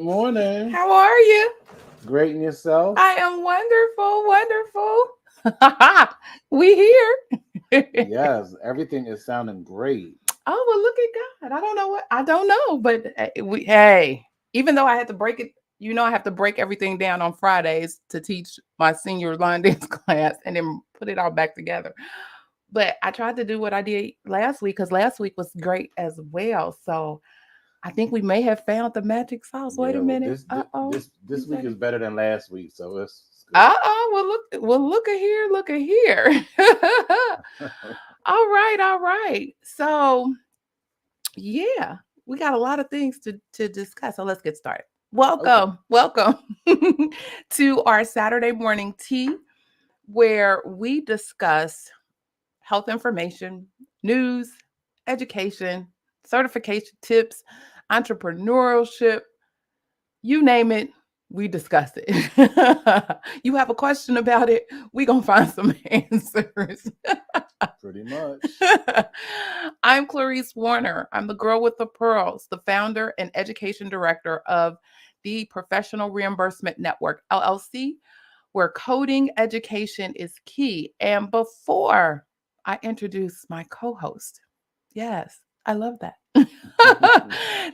morning. How are you? Great and yourself? I am wonderful. We here. Yes, everything is sounding great. Oh, well, look at God. I don't know, but hey, even though I had to break it, I have to break everything down on Fridays to teach my senior line dance class and then put it all back together. But I tried to do what I did last week because last week was great as well. So I think we may have found the magic sauce. Wait Yeah, a well, minute. this thi- this this week is better than last week, so it's good. Look at here, look at here. All right. So yeah, we got a lot of things to discuss. So let's get started. Okay. Welcome to our Saturday morning tea, where we discuss health information, news, education, certification tips, entrepreneurship, you name it, we discuss it. You have a question about it, we gonna find some answers. Pretty much. I'm Clarice Warner. I'm the girl with the pearls, the founder and education director of the Professional Reimbursement Network, LLC, where coding education is key. And before I introduce my co-host, yes, I love that.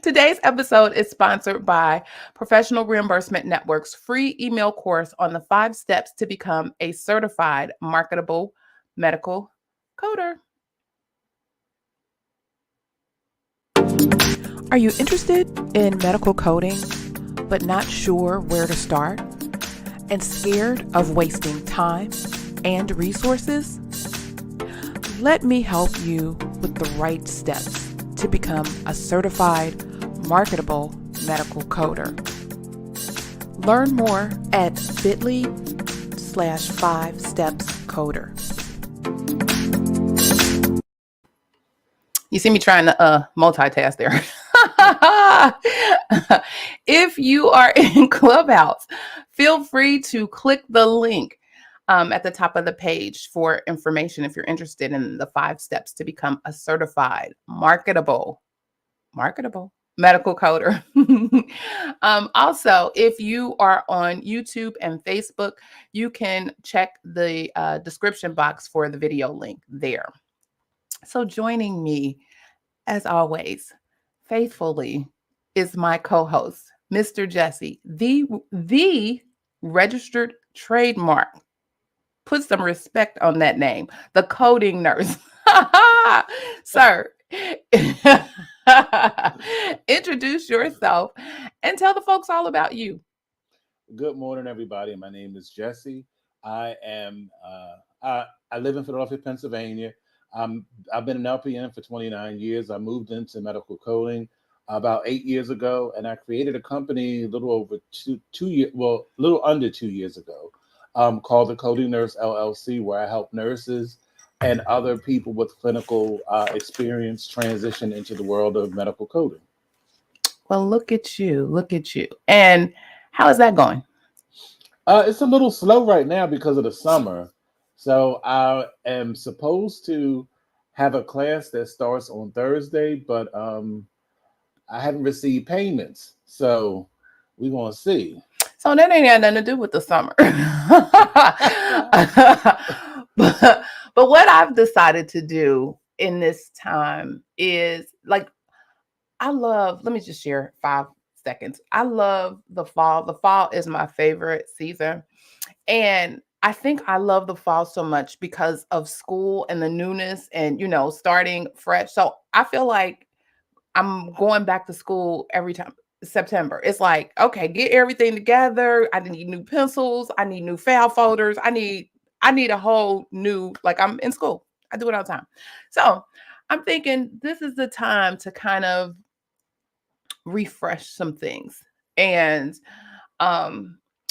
Today's episode is sponsored by Professional Reimbursement Network's free email course on the 5 steps to become a certified marketable medical coder. Are you interested in medical coding, but not sure where to start? And scared of wasting time and resources? Let me help you with the right steps to become a certified marketable medical coder. Learn more at bit.ly/5stepscoder. You see me trying to multitask there. If you are in Clubhouse, feel free to click the link at the top of the page for information if you're interested in the 5 steps to become a certified marketable medical coder. Also, if you are on YouTube and Facebook, you can check the description box for the video link there. So joining me, as always, faithfully, is my co-host, Mr. Jesse, the registered trademark. Put some respect on that name. The coding nurse. Sir, introduce yourself and tell the folks all about you. Good morning, everybody. My name is Jesse. I am. I live in Philadelphia, Pennsylvania. I've been an LPN for 29 years. I moved into medical coding about 8 years ago, and I created a company a little over a little under 2 years ago, called the Coding Nurse LLC, where I help nurses and other people with clinical experience transition into the world of medical coding. Well, look at you. And how is that going? It's a little slow right now because of the summer. So I am supposed to have a class that starts on Thursday, but I haven't received payments. So we're gonna see. So that ain't got nothing to do with the summer. but what I've decided to do in this time is let me just share 5 seconds. I love the fall. The fall is my favorite season. And I think I love the fall so much because of school and the newness and, starting fresh. So I feel like I'm going back to school every time. September. It's like, okay, get everything together. I need new pencils. I need new file folders. I need a whole new, like I'm in school. I do it all the time. So I'm thinking this is the time to kind of refresh some things. And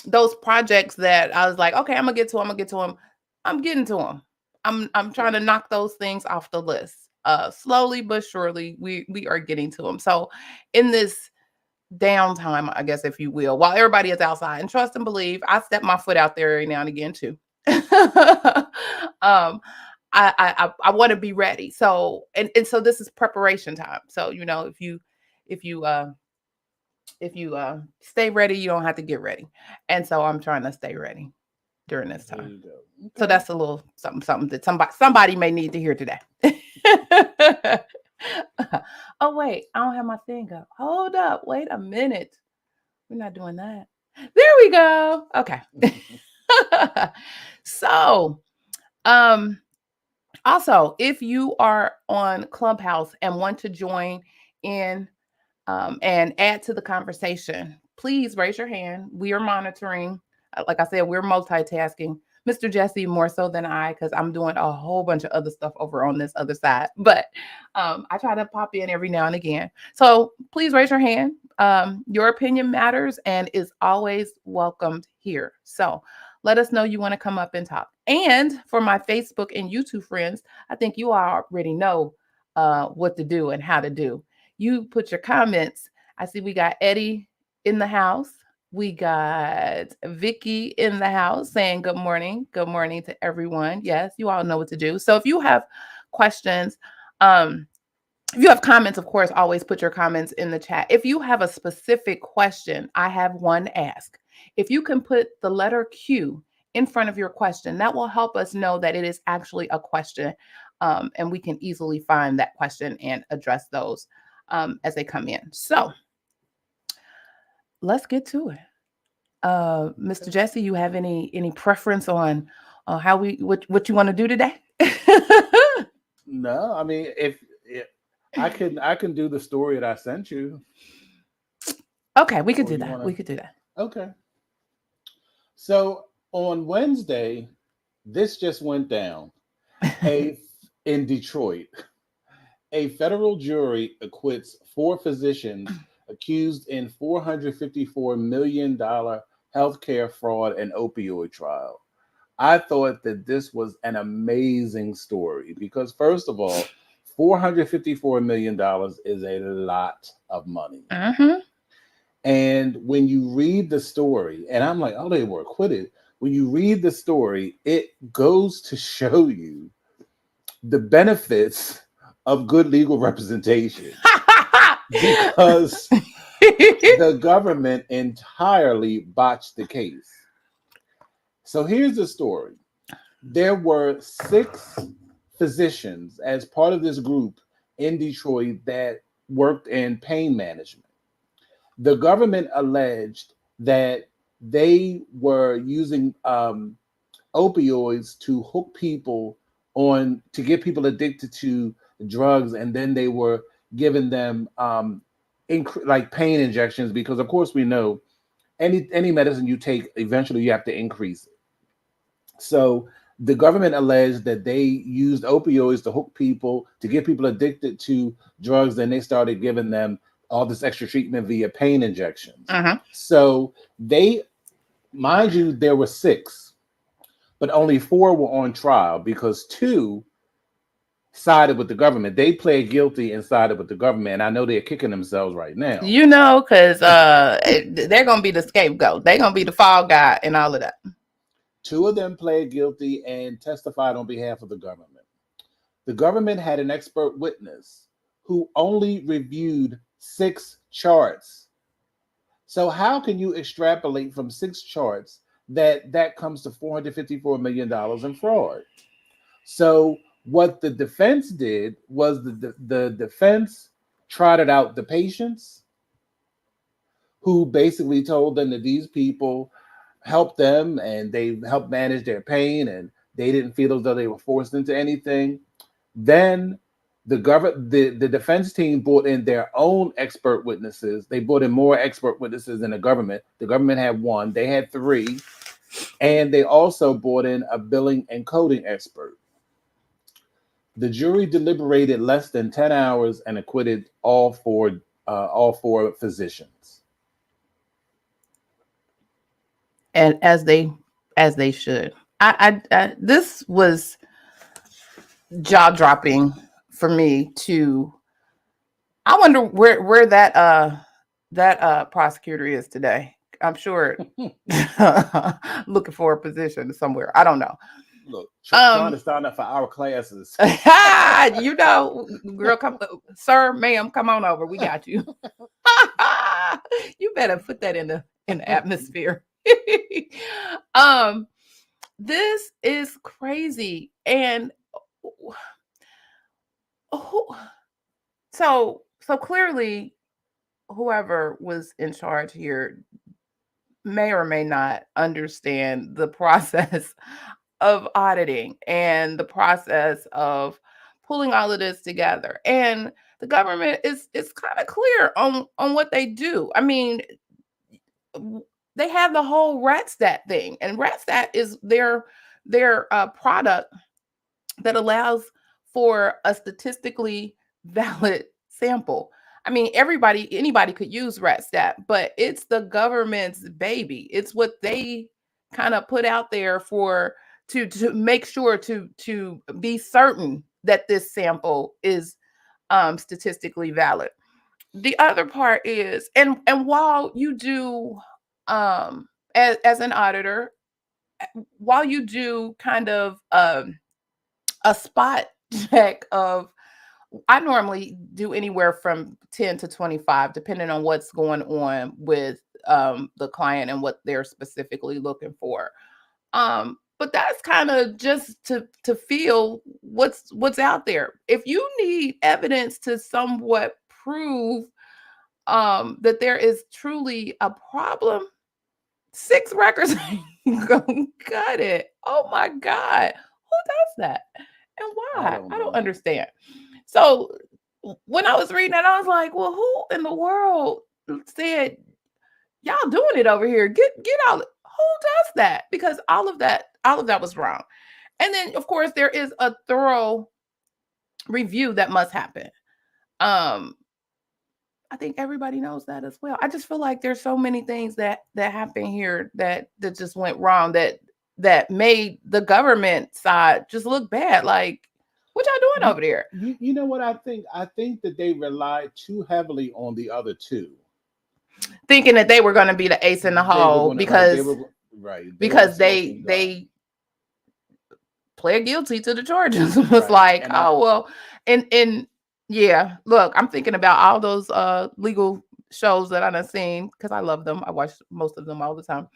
those projects that I was like, okay, I'm gonna get to them. I'm getting to them. I'm trying to knock those things off the list. Slowly but surely, we are getting to them. So in this downtime, I guess, if you will, while everybody is outside, and trust and believe, I step my foot out there every now and again too. um, I want to be ready. So and so this is preparation time. So if you if you stay ready, you don't have to get ready. And so I'm trying to stay ready during this There time. you go. So Okay. that's a little something that somebody may need to hear today. Oh wait, I don't have my thing up. Hold up, wait a minute. We're not doing that. There we go. Okay. So, um, also, if you are on Clubhouse and want to join in and add to the conversation, please raise your hand. We are monitoring. Like I said, we're multitasking. Mr. Jesse more so than I, because I'm doing a whole bunch of other stuff over on this other side. But I try to pop in every now and again. So please raise your hand. Your opinion matters and is always welcomed here. So let us know you want to come up and talk. And for my Facebook and YouTube friends, I think you already know what to do and how to do. You put your comments. I see we got Eddie in the house. We got Vicky in the house saying good morning. Good morning to everyone. Yes, you all know what to do. So if you have questions, if you have comments, of course, always put your comments in the chat. If you have a specific question, I have one ask. If you can put the letter Q in front of your question, that will help us know that it is actually a question, and we can easily find that question and address those as they come in. So let's get to it. Mr. Jesse, you have any preference on how what you want to do today? No, I mean, if I can do the story that I sent you, Okay, we could or do you that. want We to. could do that. Okay. So on Wednesday, this just went down. A in Detroit, a federal jury acquits four physicians accused in $454 million healthcare fraud and opioid trial. I thought that this was an amazing story because, first of all, $454 million is a lot of money. Mm-hmm. And when you read the story, and I'm like, oh, they were acquitted. When you read the story, it goes to show you the benefits of good legal representation because the government entirely botched the case. So here's the story. There were six physicians as part of this group in Detroit that worked in pain management. The government alleged that they were using opioids to hook people on to get people addicted to drugs, and then they were giving them like pain injections because, of course, we know any medicine you take, eventually you have to increase it. So the government alleged that they used opioids to hook people, to get people addicted to drugs. Then they started giving them all this extra treatment via pain injections. Uh-huh. So they, mind you, there were six, but only four were on trial because two sided with the government. They pled guilty and sided with the government. And I know they're kicking themselves right now. You know, because they're gonna be the scapegoat. They're gonna be the fall guy and all of that. Two of them pled guilty and testified on behalf of the government. The government had an expert witness who only reviewed six charts. So how can you extrapolate from six charts that comes to $454 million in fraud? So what the defense did was the defense trotted out the patients who basically told them that these people helped them and they helped manage their pain and they didn't feel as though they were forced into anything. Then the defense team brought in their own expert witnesses. They brought in more expert witnesses than the government. The government had one, they had three, and they also brought in a billing and coding expert. The jury deliberated less than 10 hours and acquitted all four physicians. And as they should. I this was jaw dropping for me to. I wonder where that prosecutor is today. I'm sure looking for a position somewhere. I don't know. Look, trying to sign up for our classes. You know, girl, come, sir, ma'am, come on over. We got you. You better put that in the atmosphere. This is crazy, and so clearly, whoever was in charge here may or may not understand the process of auditing and the process of pulling all of this together. And the government is kind of clear on what they do. I mean, they have the whole RATSTAT thing, and RATSTAT is their product that allows for a statistically valid sample. I mean, anybody could use RATSTAT, but it's the government's baby. It's what they kind of put out there for to make sure to be certain that this sample is statistically valid. The other part is, and while you do as an auditor, while you do kind of a spot check of, I normally do anywhere from 10 to 25, depending on what's going on with the client and what they're specifically looking for. But that's kind of just to feel what's out there. If you need evidence to somewhat prove that there is truly a problem, 6 records ain't gonna cut it. Oh my God, who does that and why? I don't understand. So when I was reading that, I was like, well, who in the world said y'all doing it over here? Get out. Who does that? Because all of that was wrong. And then of course there is a thorough review that must happen. I think everybody knows that as well. I just feel like there's so many things that happen here that just went wrong, that made the government side just look bad. Like, what y'all doing over there? You know what I think? I think that they relied too heavily on the other two, thinking that they were going to be the ace in the hole because they pled guilty to the charges. It was like, oh well, and yeah, look, I'm thinking about all those legal shows that I've seen because I love them. I watch most of them all the time.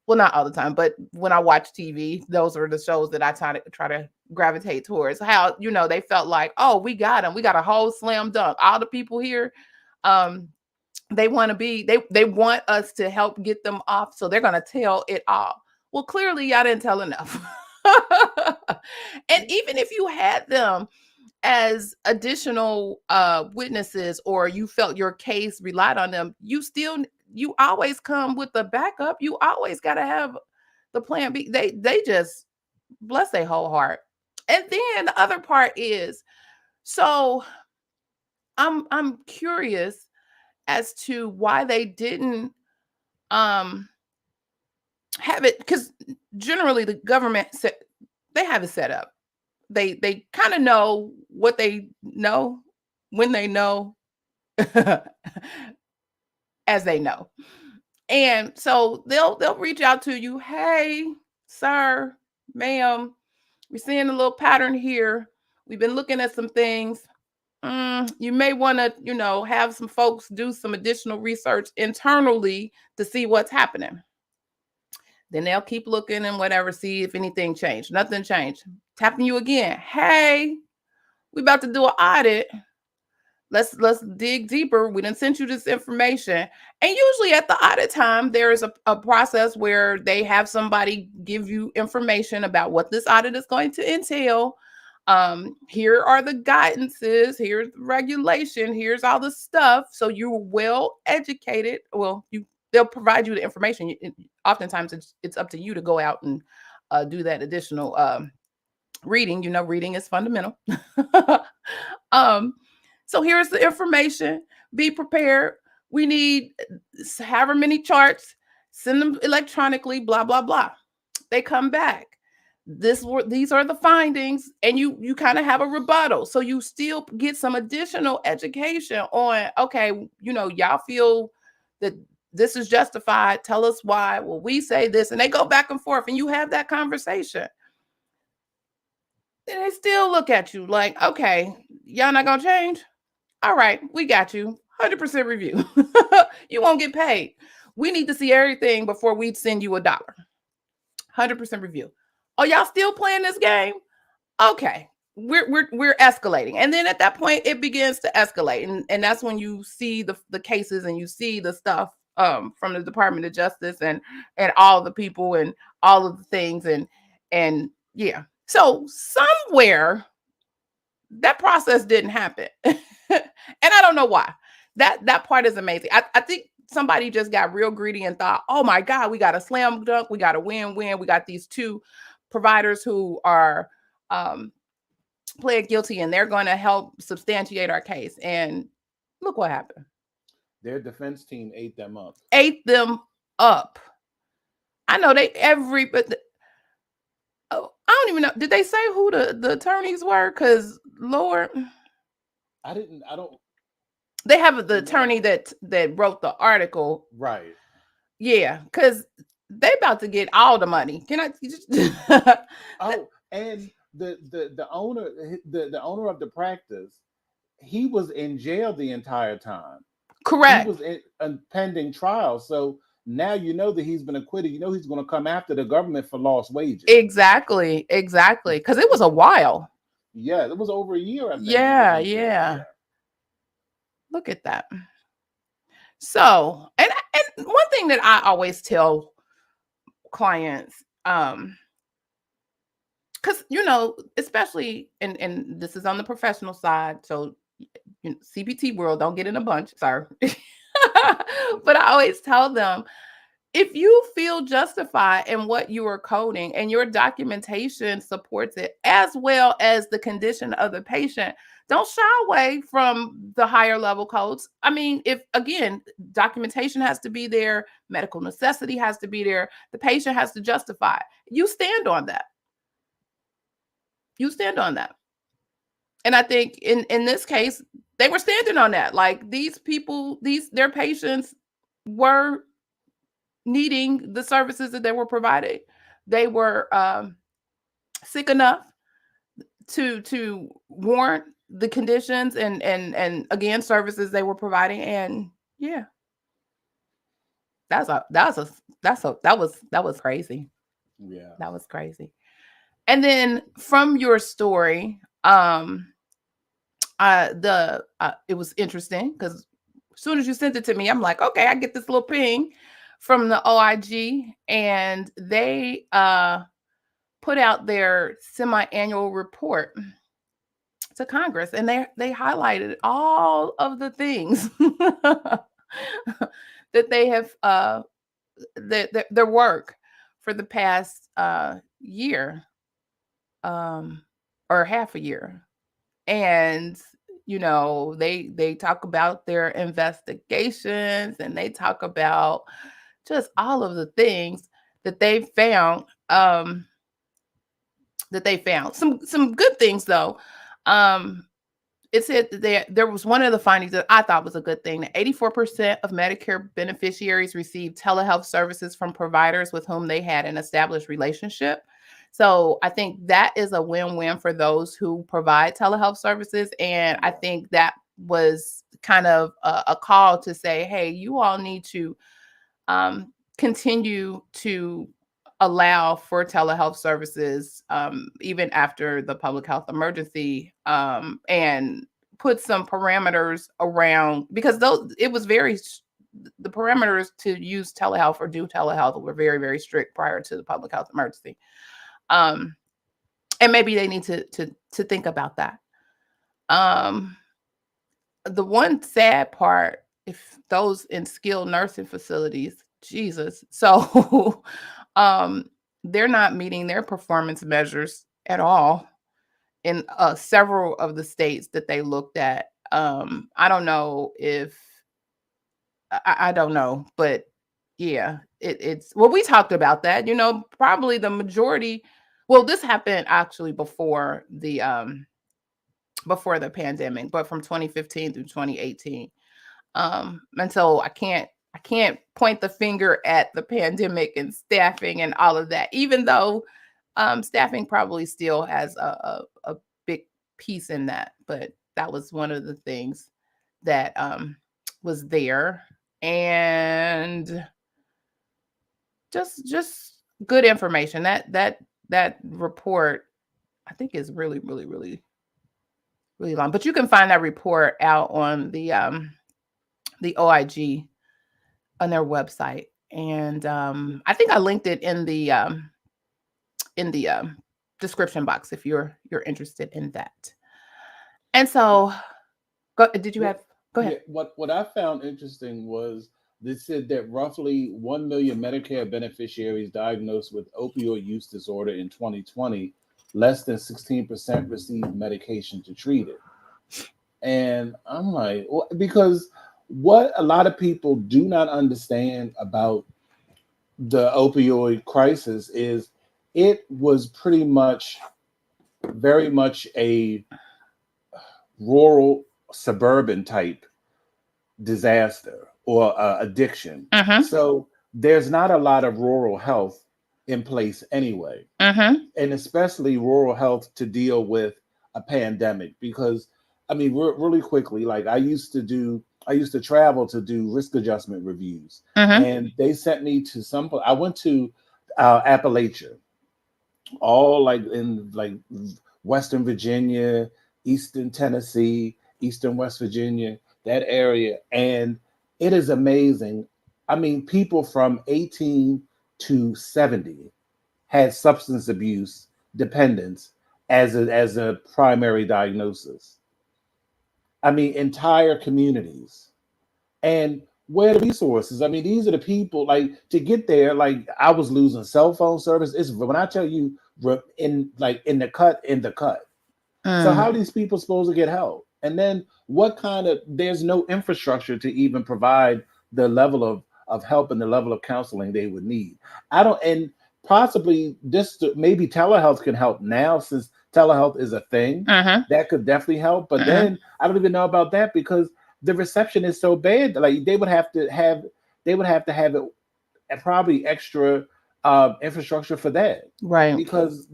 Well, not all the time, but when I watch TV, those are the shows that I try to gravitate towards. How, you know, they felt like, oh, we got them. We got a whole slam dunk. All the people here, they want to be, they want us to help get them off. So they're going to tell it all. Well, clearly y'all didn't tell enough. And even if you had them as additional witnesses, or you felt your case relied on them, you always come with the backup. You always got to have the plan B. They just bless their whole heart. And then the other part is, so I'm curious as to why they didn't have it, because generally the government they have it set up. They kind of know what they know when they know as they know. And so they'll reach out to you. Hey, sir, ma'am, we're seeing a little pattern here. We've been looking at some things. You may want to, have some folks do some additional research internally to see what's happening. Then they'll keep looking and whatever, see if anything changed. Nothing changed. Tapping you again. Hey, we about to do an audit. Let's dig deeper. We done sent you this information. And usually at the audit time, there is a process where they have somebody give you information about what this audit is going to entail. Here are the guidances. Here's the regulation. Here's all the stuff. So you're well educated. Well, they'll provide you the information. Oftentimes it's up to you to go out and do that additional reading. Reading is fundamental. So here's the information. Be prepared. We need however many charts. Send them electronically, blah, blah, blah. They come back. These are the findings, and you kind of have a rebuttal. So you still get some additional education on, okay, y'all feel that this is justified. Tell us why. Well, we say this, and they go back and forth, and you have that conversation. And they still look at you like, okay, y'all not gonna change? All right, we got you. 100% review. You won't get paid. We need to see everything before we send you $1. 100% review. Oh, y'all still playing this game? Okay. We're escalating. And then at that point it begins to escalate. And that's when you see the cases and you see the stuff from the Department of Justice and all the people and all of the things and yeah. So somewhere that process didn't happen. And I don't know why. That part is amazing. I think somebody just got real greedy and thought, oh my God, we got a slam dunk, we got a win-win. We got these two providers who are pled guilty and they're going to help substantiate our case. And look what happened. Their defense team ate them up. Ate them up. I know but oh, I don't even know. Did they say who the attorneys were? Because Lord, I don't. They have the attorney that wrote the article. Right. Yeah, because they about to get all the money. Can I just Oh, and the owner the owner of the practice, he was in jail the entire time. Correct. He was in pending trial. So now you know that he's been acquitted. You know he's going to come after the government for lost wages. Exactly. Because it was a while. Yeah, it was over a year, I think. Yeah. Look at that. So, and one thing that I always tell clients, because especially and this is on the professional side, so CPT world, don't get in a bunch, sir. But I always tell them, if you feel justified in what you are coding and your documentation supports it, as well as the condition of the patient, don't shy away from the higher level codes. I mean, if again, documentation has to be there, medical necessity has to be there, the patient has to justify it. You stand on that. And I think in this case, they were standing on that. Like these people, their patients were needing the services that they were providing. They were sick enough to warrant the conditions and again services they were providing. And yeah, that was crazy. Yeah, that was crazy. And then from your story, it was interesting because as soon as you sent it to me, I'm like, okay, I get this little ping from the OIG, and they put out their semi-annual report to Congress, and they highlighted all of the things that they have their work for the past year or half a year. And they talk about their investigations, and they talk about just all of the things that they found. Some good things though. It said that there was one of the findings that I thought was a good thing, that 84% of Medicare beneficiaries received telehealth services from providers with whom they had an established relationship. So I think that is a win-win for those who provide telehealth services. And I think that was kind of a call to say, hey, you all need to continue to allow for telehealth services even after the public health emergency, and put some parameters around, because the parameters to use telehealth or do telehealth were very, very strict prior to the public health emergency. And maybe they need to think about that. The one sad part, if those in skilled nursing facilities, Jesus, so they're not meeting their performance measures at all in several of the states that they looked at. I don't know if I don't know, but yeah, it's well, we talked about that. Probably the majority. Well, this happened actually before the pandemic, but from 2015 through 2018. And so I can't point the finger at the pandemic and staffing and all of that, even though Staffing probably still has a big piece in that, but that was one of the things that was there. And just good information. That report, I think, is really, really, really, really long. But you can find that report out on the OIG on their website. And I think I linked it in the description box if you're interested in that. And so, did you What, have? Go yeah, ahead. what I found interesting was they said that roughly 1 million Medicare beneficiaries diagnosed with opioid use disorder in 2020, less than 16% received medication to treat it. And I'm like, because what a lot of people do not understand about the opioid crisis is it was pretty much very much a rural suburban type disaster or addiction. Mm-hmm. So there's not a lot of rural health in place anyway, Mm-hmm. and especially rural health to deal with a pandemic. Because I mean, really quickly, like I used to travel to do risk adjustment reviews, Mm-hmm. and they sent me to some. I went to Appalachia, all like in like Western Virginia, Eastern Tennessee, Eastern West Virginia, that area. And it is amazing. I mean, people from 18 to 70 had substance abuse dependence as a primary diagnosis. I mean, entire communities. And where are the resources? I mean, these are the people like to get there. Like I was losing cell phone service. It's when I tell you in the cut. So Mm. how are these people supposed to get help? And then what kind of there's no infrastructure to even provide the level of help and the level of counseling they would need. I don't and possibly maybe telehealth can help now since telehealth is a thing. Mm-hmm. That could definitely help. But Mm-hmm. then I don't even know about that because the reception is so bad. Like they would have to have it and probably extra infrastructure for that Right. because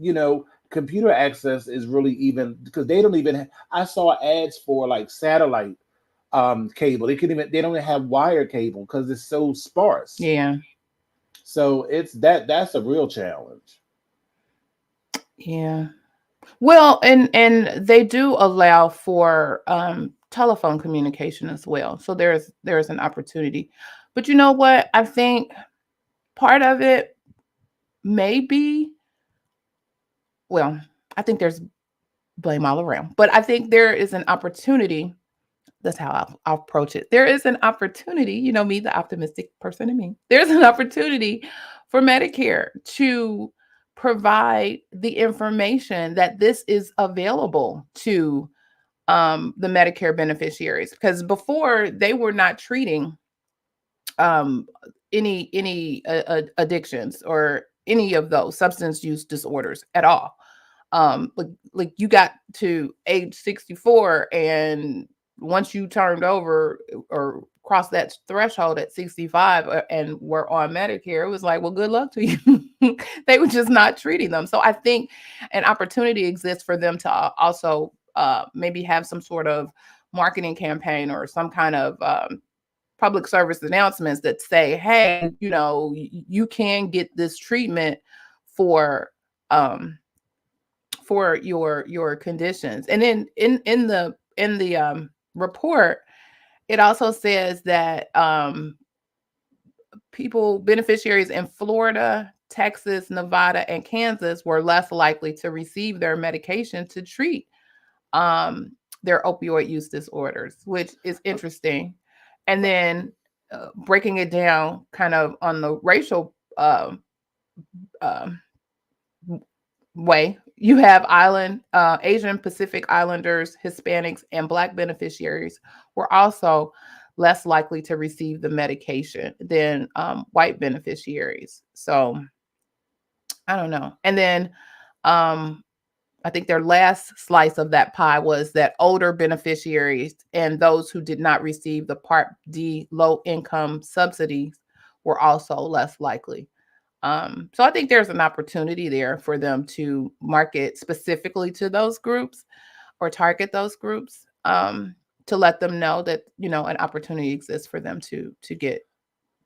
computer access is really even because they don't even I saw ads for like satellite cable. They don't even have wire cable because it's so sparse. Yeah. So that's a real challenge. Yeah. Well, and they do allow for telephone communication as well. So there's an opportunity. But you know what? I think part of it may be, well, I think there's blame all around. But I think there is an opportunity. That's how I'll approach it. There is an opportunity, me, the optimistic person in me. There's an opportunity for Medicare to provide the information that this is available to the Medicare beneficiaries, because before they were not treating um, any addictions or any of those substance use disorders at all. Like you got to age 64, and once you turned over or crossed that threshold at 65 and were on Medicare, it was like, well, good luck to you. They were just not treating them. So I think an opportunity exists for them to also maybe have some sort of marketing campaign or some kind of public service announcements that say, hey, you can get this treatment for um your conditions. And then in the report, it also says that beneficiaries in Florida, Texas, Nevada, and Kansas were less likely to receive their medication to treat um, their opioid use disorders, which is interesting. And then breaking it down kind of on the racial um, way, you have Asian Pacific Islanders, Hispanics, and Black beneficiaries were also less likely to receive the medication than white beneficiaries. So I don't know. And then um, I think their last slice of that pie was that older beneficiaries and those who did not receive the Part D low income subsidies were also less likely So I think there's an opportunity there for them to market specifically to those groups or target those groups, to let them know that, an opportunity exists for them to get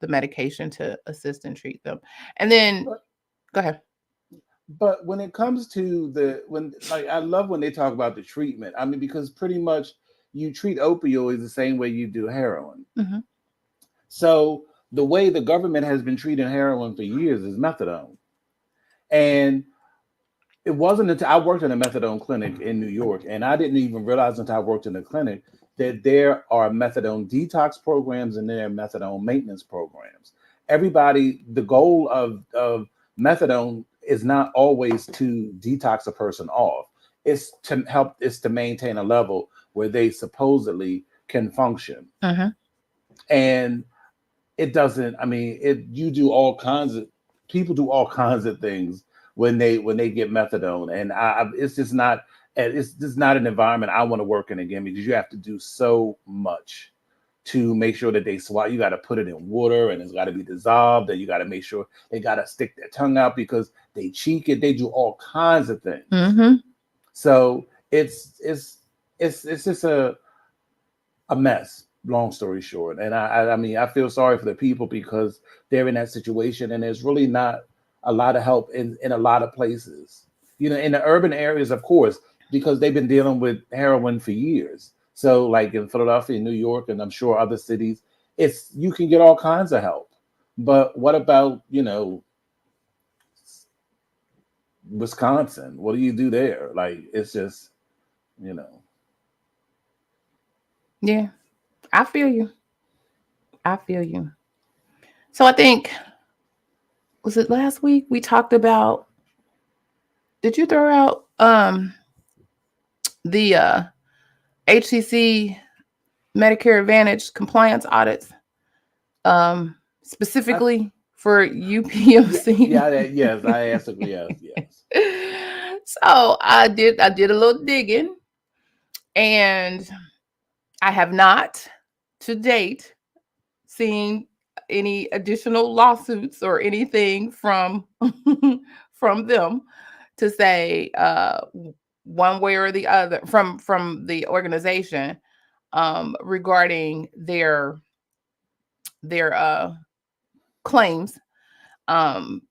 the medication to assist and treat them. And then But go ahead. but when it comes to I love when they talk about the treatment. I mean, because pretty much you treat opioids the same way you do heroin. Hmm. So the way the government has been treating heroin for years is methadone. And it wasn't until I worked in a methadone clinic in New York, and I didn't even realize until I worked in the clinic that there are methadone detox programs and there are methadone maintenance programs. Everybody, the goal of methadone is not always to detox a person off. It's to maintain a level where they supposedly can function. Hmm. And it doesn't, I mean, you do all kinds of people do all kinds of things when they get methadone, and it's just not an environment I want to work in again, because you have to do so much to make sure that they swallow. You got to put it in water and it's got to be dissolved, and you got to make sure they got to stick their tongue out because they cheek it. They do all kinds of things. Hmm. So it's just a mess, long story short. And I mean, I feel sorry for the people because they're in that situation, and there's really not a lot of help in a lot of places. In the urban areas, of course, because they've been dealing with heroin for years. So like in Philadelphia, New York, and I'm sure other cities, you can get all kinds of help. But what about, Wisconsin? What do you do there? Like, it's just, you know. Yeah, I feel you. I feel you. So I think, was it last week we talked about, did you throw out the HCC Medicare Advantage compliance audits, I, specifically for UPMC? yes, I asked, yes. So I did a little digging, and I have not to date seen any additional lawsuits or anything from from them to say, one way or the other, from the organization, regarding their claims. Um,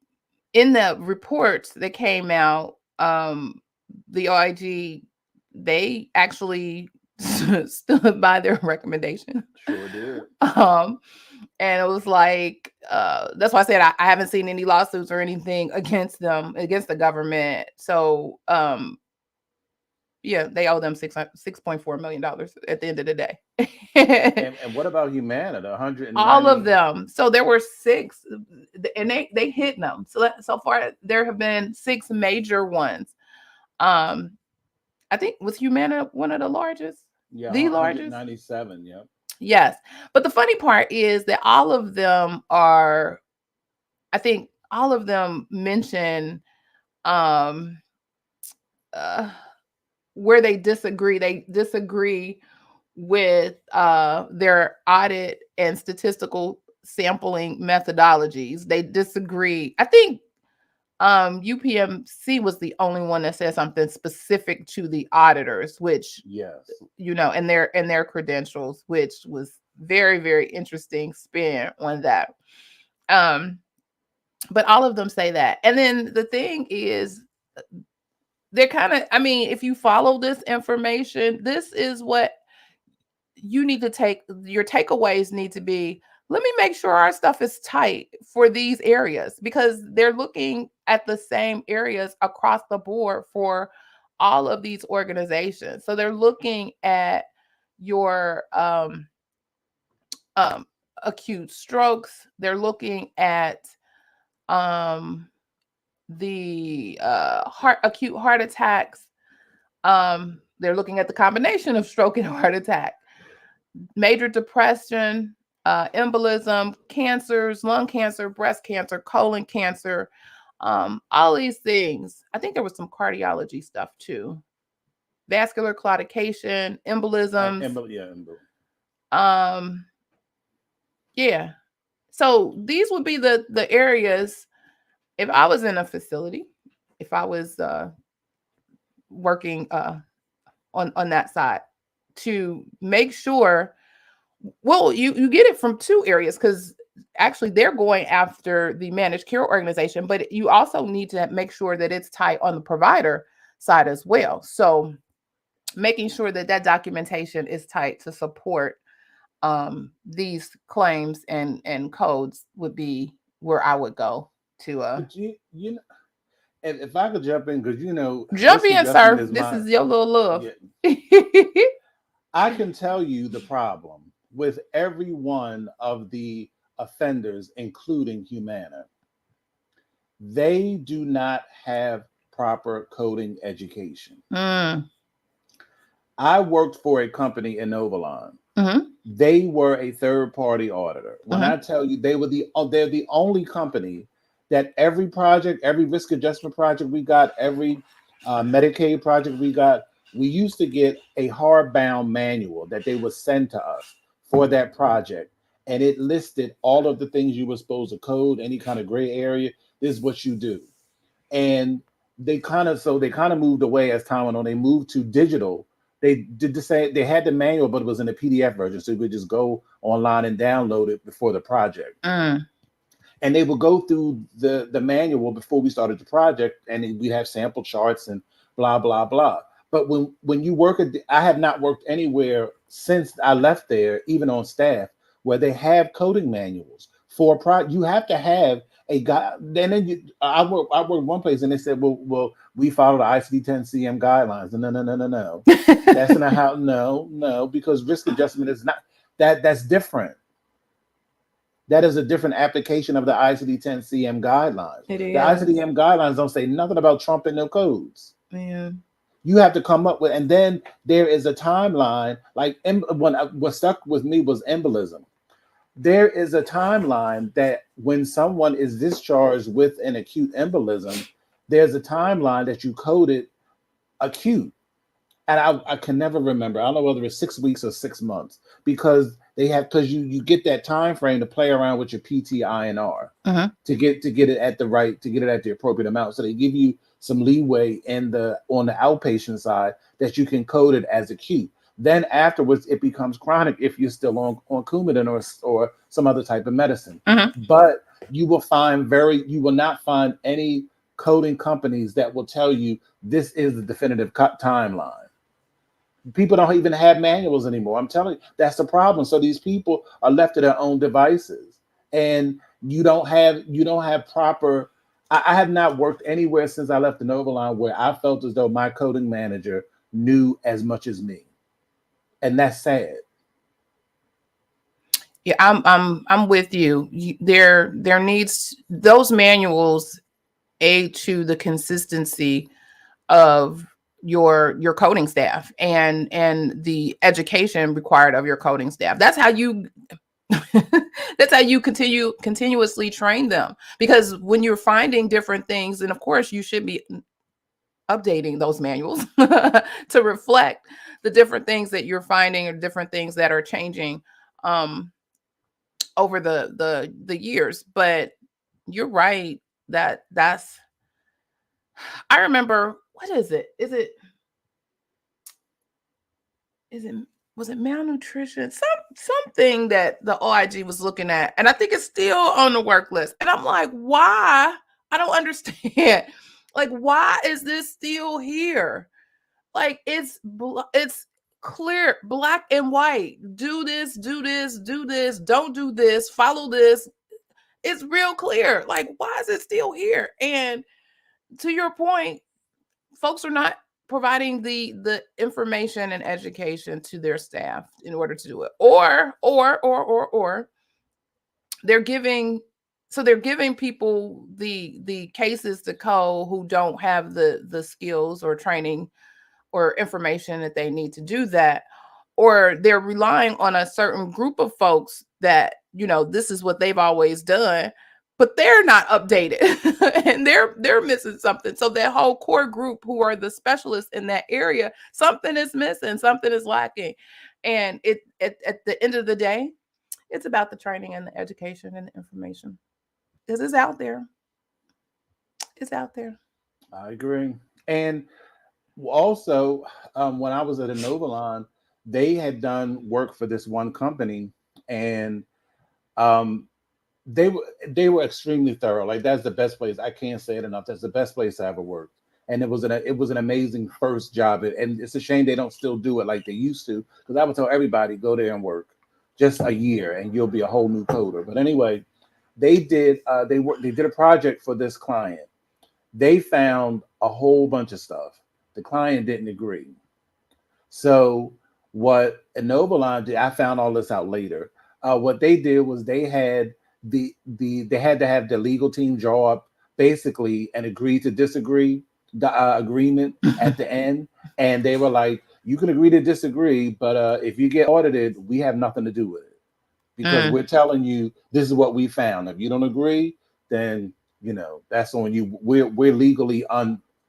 in the reports that came out, the OIG, they actually stood by their recommendation. Sure did. Um, and it was like, that's why I said I haven't seen any lawsuits or anything against them, against the government. So yeah, they owe them $6.4 million at the end of the day. And what about Humana, the All of 190? them. So there were six, and they hit them. So far there have been six major ones. Um, I think, was Humana one of the largest? Yeah, The largest? 197. Yep. Yes. But the funny part is that all of them are, I think all of them mention, um uh, where they disagree. They disagree with their audit and statistical sampling methodologies. They disagree. I think UPMC was the only one that said something specific to the auditors, which, Yes. and their credentials, which was very, very interesting spin on that. Um, but all of them say that. And then the thing is, they're kind of, I mean, if you follow this information, this is what you need to take. Your takeaways need to be, let me make sure our stuff is tight for these areas, because they're looking at the same areas across the board for all of these organizations. So they're looking at your um acute strokes, they're looking at um the acute heart attacks, they're looking at the combination of stroke and heart attack, major depression, embolism, cancers, lung cancer, breast cancer, colon cancer, all these things. I think there was some cardiology stuff too, vascular claudication, embolisms. Yeah, Um, yeah. So these would be the areas if I was in a facility, if I was working on that side, to make sure, well, you get it from two areas, because actually they're going after the managed care organization, but you also need to make sure that it's tight on the provider side as well. So making sure that that documentation is tight to support these claims and codes would be where I would go to But you know, if I could jump in, because jump risk in, adjustment sir. is This my, is your little love. yeah. I can tell you the problem with every one of the offenders, including Humana. They do not have proper coding education. Mm. I worked for a company in Novalon. Mm-hmm. They were a third party auditor. When Mm-hmm. I tell you they're the only company that every project, every risk adjustment project we got, every Medicaid project we got, we used to get a hardbound manual that they would send to us for that project. And it listed all of the things you were supposed to code, any kind of gray area. This is what you do. And they kind of moved away as time went on. They moved to digital. They did the same. They had the manual, but it was in a PDF version, so you would just go online and download it before the project. Mm. And they would go through the manual before we started the project, and we'd have sample charts and blah blah blah. But when you work at, I have not worked anywhere since I left there, even on staff, where they have coding manuals for you have to have a guy. Then I worked one place, and they said, well, we follow the ICD-10 CM guidelines. No, no, no, no, no. That's not how. No, no, because risk adjustment is not that. That's different. That is a different application of the ICD-10 CM guidelines. It The is. ICD-10 guidelines don't say nothing about trumping no codes. Man. You have to come up with, and then there is a timeline. Like what stuck with me was embolism. There is a timeline that when someone is discharged with an acute embolism, there's a timeline that you coded acute. And I can never remember. I don't know whether it's 6 weeks or 6 months, because you get that time frame to play around with your PTINR Mm-hmm. to get it at the right, to get it at the appropriate amount. So they give you some leeway on the outpatient side that you can code it as acute. Then afterwards, it becomes chronic if you're still on Coumadin or some other type of medicine. Mm-hmm. But you will not find any coding companies that will tell you this is the definitive timeline. People don't even have manuals anymore. I'm telling you, that's the problem. So these people are left to their own devices, and you don't have proper. I have not worked anywhere since I left the Novaline where I felt as though my coding manager knew as much as me, and that's sad. Yeah, I'm with you. There needs, those manuals aid to the consistency of your coding staff and the education required of your coding staff. That's how you that's how you continuously train them, because when you're finding different things, and of course you should be updating those manuals to reflect the different things that you're finding or different things that are changing um over the years. But you're right, that's, I remember, what is it? Is it was it malnutrition? Something that the OIG was looking at, and I think it's still on the work list. And I'm like, why? I don't understand. Like, why is this still here? Like, it's clear, black and white. Do this, do this, do this. Don't do this. Follow this. It's real clear. Like, why is it still here? And to your point, folks are not providing the information and education to their staff in order to do it, or they're giving, so they're giving people the cases to code who don't have the skills or training or information that they need to do that, or they're relying on a certain group of folks that, this is what they've always done, but they're not updated and they're missing something. So that whole core group who are the specialists in that area, something is missing, something is lacking. And at the end of the day, it's about the training and the education and the information, because it's out there. is out there. I agree. And also, when I was at Inovalon, they had done work for this one company, and um, they were extremely thorough. Like that's the best place. I can't say it enough. That's the best place I ever worked, and it was an amazing first job. And it's a shame they don't still do it like they used to. Because I would tell everybody go there and work just a year, and you'll be a whole new coder. But anyway, they did a project for this client. They found a whole bunch of stuff. The client didn't agree. So what Inovalon did, I found all this out later. What they did was they had to have the legal team draw up basically an agree to disagree agreement at the end, and they were like, "You can agree to disagree, but if you get audited, we have nothing to do with it because Mm. we're telling you this is what we found. If you don't agree, then that's on you. We're legally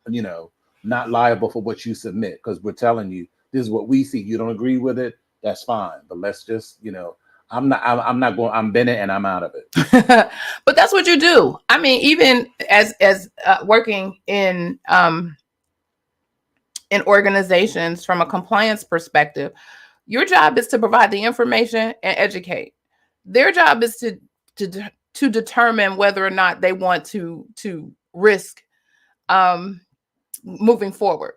you know not liable for what you submit because we're telling you this is what we see. You don't agree with it, that's fine. But let's just, I'm not going. I'm Bennett, and I'm out of it. But that's what you do. I mean, even as working in organizations from a compliance perspective, your job is to provide the information and educate. Their job is to determine whether or not they want to risk um, moving forward.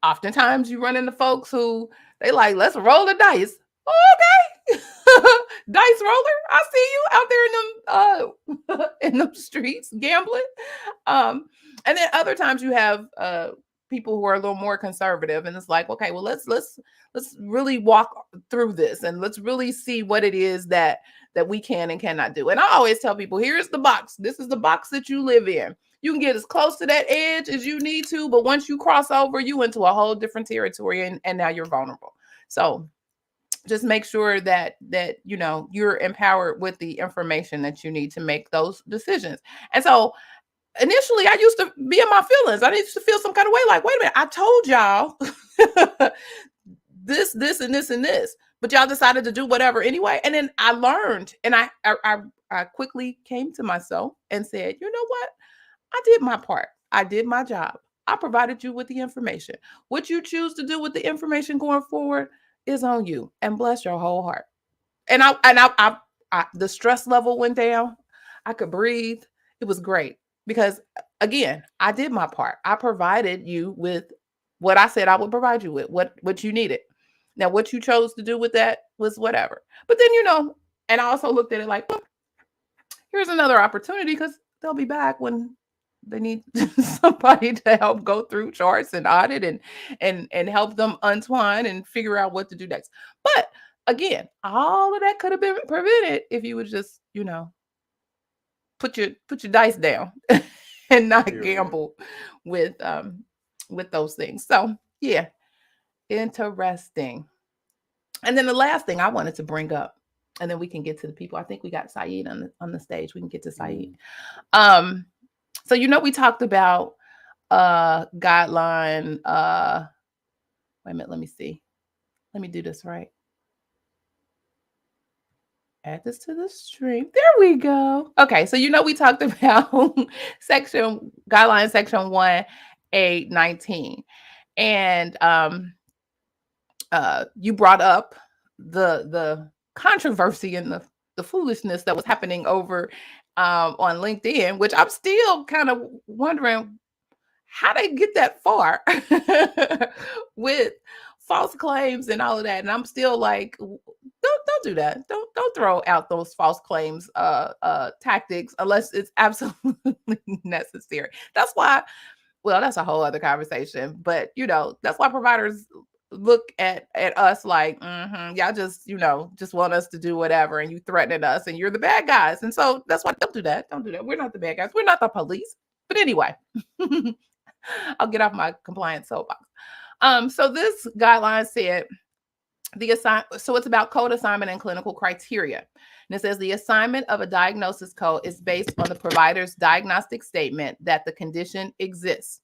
Oftentimes, you run into folks who they like, let's roll the dice. Oh, okay, dice roller. I see you out there in them streets gambling. Um, and then other times you have people who are a little more conservative, and it's like, okay, well, let's really walk through this, and let's really see what it is that we can and cannot do. And I always tell people, here's the box. This is the box that you live in. You can get as close to that edge as you need to, but once you cross over, you into a whole different territory, and now you're vulnerable. So just make sure that you're empowered with the information that you need to make those decisions. And so initially I used to be in my feelings. I used to feel some kind of way, like, wait a minute, I told y'all this and this and this, but y'all decided to do whatever anyway. And then I learned, and I quickly came to myself and said, you know what? I did my part. I did my job. I provided you with the information. What you choose to do with the information going forward is on you. And bless your whole heart. And the stress level went down. I could breathe. It was great because, again, I did my part. I provided you with what I said I would provide you with, what you needed. Now, what you chose to do with that was whatever. But then, and I also looked at it like, well, here's another opportunity because they'll be back when they need somebody to help go through charts and audit and help them untwine and figure out what to do next. But again, all of that could have been prevented if you would just, put your dice down and not Period. gamble with those things. So yeah, interesting. And then the last thing I wanted to bring up, and then we can get to the people. I think we got Saeed on the stage. We can get to Saeed. So we talked about guideline. Wait a minute, let me see. Let me do this right. Add this to the stream. There we go. Okay, so we talked about guideline section 1A19. And you brought up the controversy and the foolishness that was happening over on LinkedIn, which I'm still kind of wondering how they get that far with false claims and all of that. And I'm still like, don't do that. Don't throw out those false claims tactics unless it's absolutely necessary. That's why, well, that's a whole other conversation, but that's why providers look at us like, y'all just want us to do whatever, and you threatening us, and you're the bad guys. And so that's why don't do that. We're not the bad guys. We're not the police. But anyway, I'll get off my compliance soapbox. So this guideline said so it's about code assignment and clinical criteria. And it says the assignment of a diagnosis code is based on the provider's diagnostic statement that the condition exists.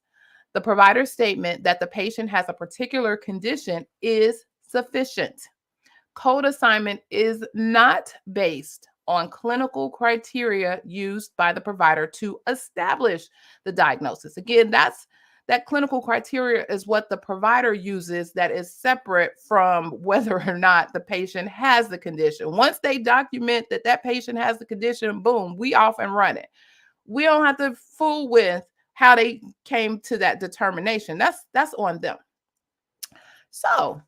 The provider's statement that the patient has a particular condition is sufficient. Code assignment is not based on clinical criteria used by the provider to establish the diagnosis. Again, that clinical criteria is what the provider uses that is separate from whether or not the patient has the condition. Once they document that that patient has the condition, boom, we off and running. We don't have to fool with how they came to that determination. That's on them. So,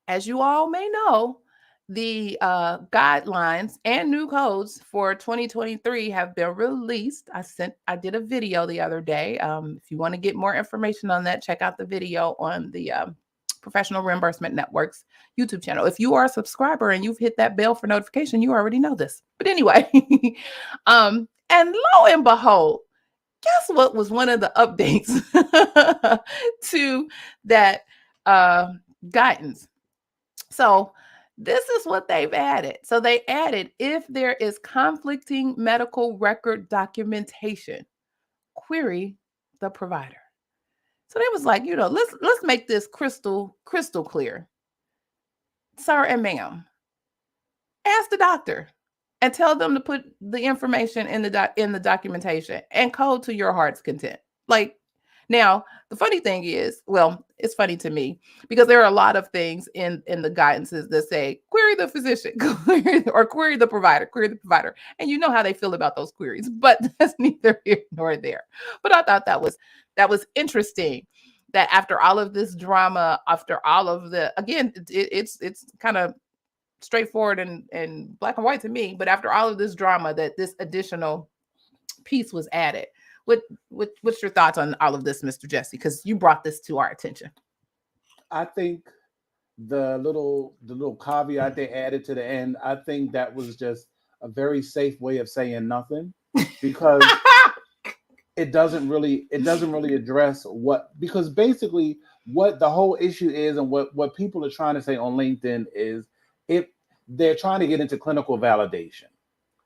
as you all may know, the guidelines and new codes for 2023 have been released. I did a video the other day. If you want to get more information on that, check out the video on the Professional Reimbursement Network's YouTube channel. If you are a subscriber and you've hit that bell for notification, you already know this. But anyway, and lo and behold, guess what was one of the updates to that guidance? So this is what they've added. So they added, if there is conflicting medical record documentation, query the provider. So they was like, let's make this crystal clear. Sir and ma'am, ask the doctor and tell them to put the information in the documentation and code to your heart's content. Like, now, the funny thing is, well, it's funny to me because there are a lot of things in the guidances that say, query the physician or query the provider. And you know how they feel about those queries, but that's neither here nor there. But I thought that was interesting that after all of this drama, after all of again, it's kind of straightforward and black and white to me, but after all of this drama, that this additional piece was added. What's your thoughts on all of this, Mr. Jesse? Because you brought this to our attention. I think the little caveat they added to the end, I think that was just a very safe way of saying nothing, because it doesn't really address because basically what the whole issue is, and what people are trying to say on LinkedIn is, if they're trying to get into clinical validation,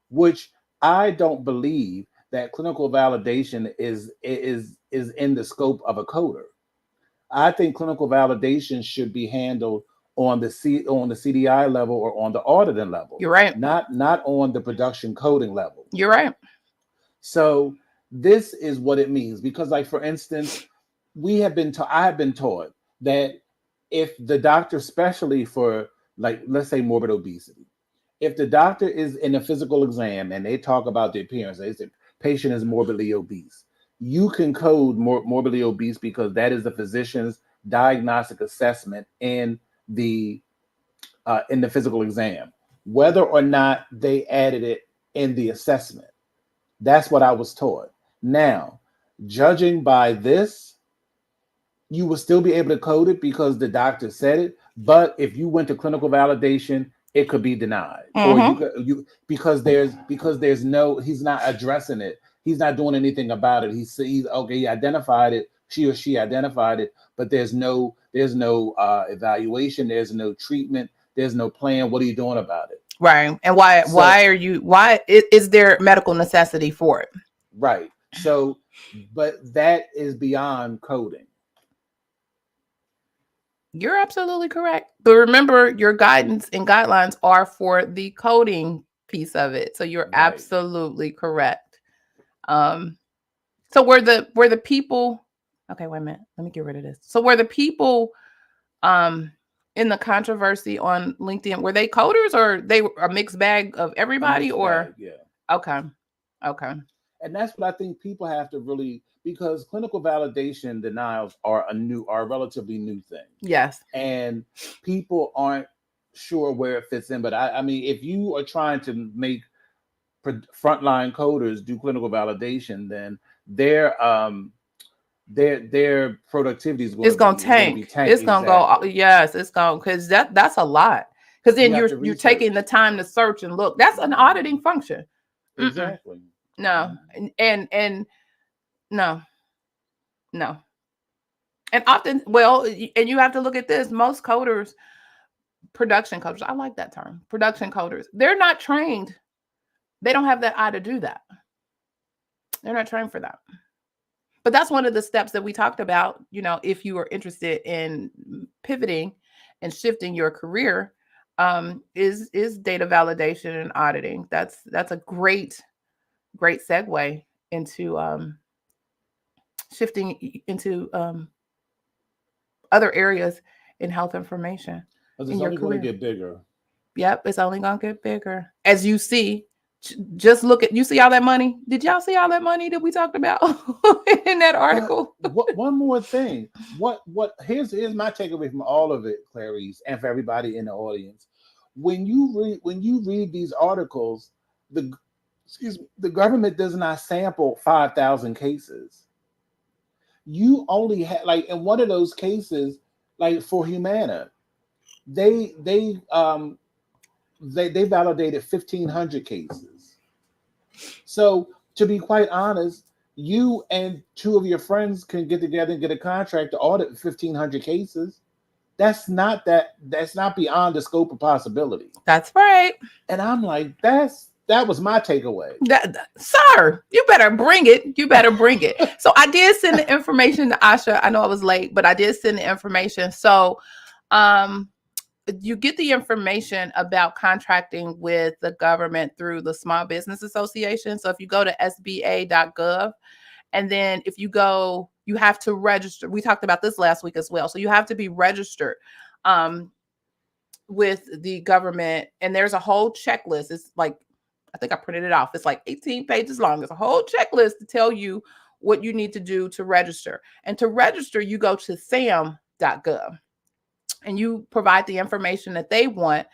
which I don't believe that clinical validation is in the scope of a coder. I think clinical validation should be handled on the CDI level or on the auditing level. You're right. Not on the production coding level. You're right. So this is what it means, because, like, for instance, I have been taught that if the doctor, especially for, like, let's say morbid obesity, if the doctor is in a physical exam and they talk about the appearance, they say patient is morbidly obese, you can code morbidly obese because that is the physician's diagnostic assessment in the physical exam, whether or not they added it in the assessment. That's what I was taught. Now, judging by this, you will still be able to code it because the doctor said it. But if you went to clinical validation, it could be denied, or because he's not addressing it. He's not doing anything about it. He's okay. He identified it. She or she identified it, but there's no evaluation. There's no treatment. There's no plan. What are you doing about it? Right. And why is there medical necessity for it? Right. So, but that is beyond coding. You're absolutely correct. But remember, your guidance and guidelines are for the coding piece of it. So you're absolutely correct. So were the people, okay, wait a minute. Let me get rid of this. So were the people in the controversy on LinkedIn, were they coders, or they were a mixed bag of everybody? Yeah. Okay. And that's what I think people have to really, because clinical validation denials are a relatively new thing. Yes. And people aren't sure where it fits in. But I mean, if you are trying to make frontline coders do clinical validation, then their productivity is going to tank. It's going to go. Yes, it's going, because that's a lot. Because then you're taking the time to search and look. That's an auditing function. Exactly. No, and no. And often, and you have to look at this. Most coders, production coders, I like that term, production coders, they're not trained. They don't have that eye to do that. They're not trained for that. But that's one of the steps that we talked about, if you are interested in pivoting and shifting your career, is data validation and auditing. That's a great segue into shifting into other areas in health information Because in it's your only going to career. get bigger. Yep, it's only gonna get bigger. As you see, just look at, you see all that money? Did y'all see all that money that we talked about in that But article? one more thing. Here's my takeaway from all of it, Clarice, and for everybody in the audience. When you read these articles, the the government does not sample 5,000 cases. You only had, like, in one of those cases, like for Humana, they they um they validated 1,500 cases. So, to be quite honest, you and two of your friends can get together and get a contract to audit 1,500 cases. That's not beyond the scope of possibility. That's right. And I'm like, that was my takeaway. Sir, you better bring it. You better bring it. So I did send the information to Asha. I know I was late, but I did send the information. So um you get the information about contracting with the government through the Small Business Association. So if you go to sba.gov, and then if you go, you have to register. We talked about this last week as well. So you have to be registered um, with the government, and there's a whole checklist. It's like, I think I printed it off. It's like 18 pages long. It's a whole checklist to tell you what you need to do to register. And to register, you go to sam.gov and you provide the information that they want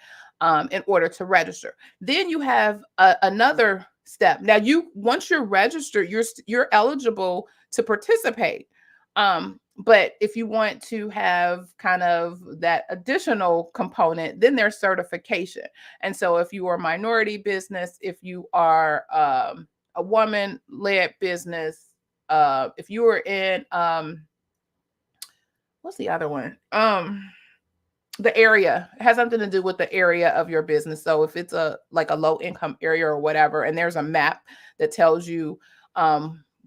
in order to register. Then you have another step. Now, once you're registered, you're eligible to participate. But if you want to have kind of that additional component, then there's certification. And so, if you are a minority business, if you are a woman-led business, if you are in what's the other one? The area, it has something to do with the area of your business. So if it's a like a low income area or whatever, and there's a map that tells you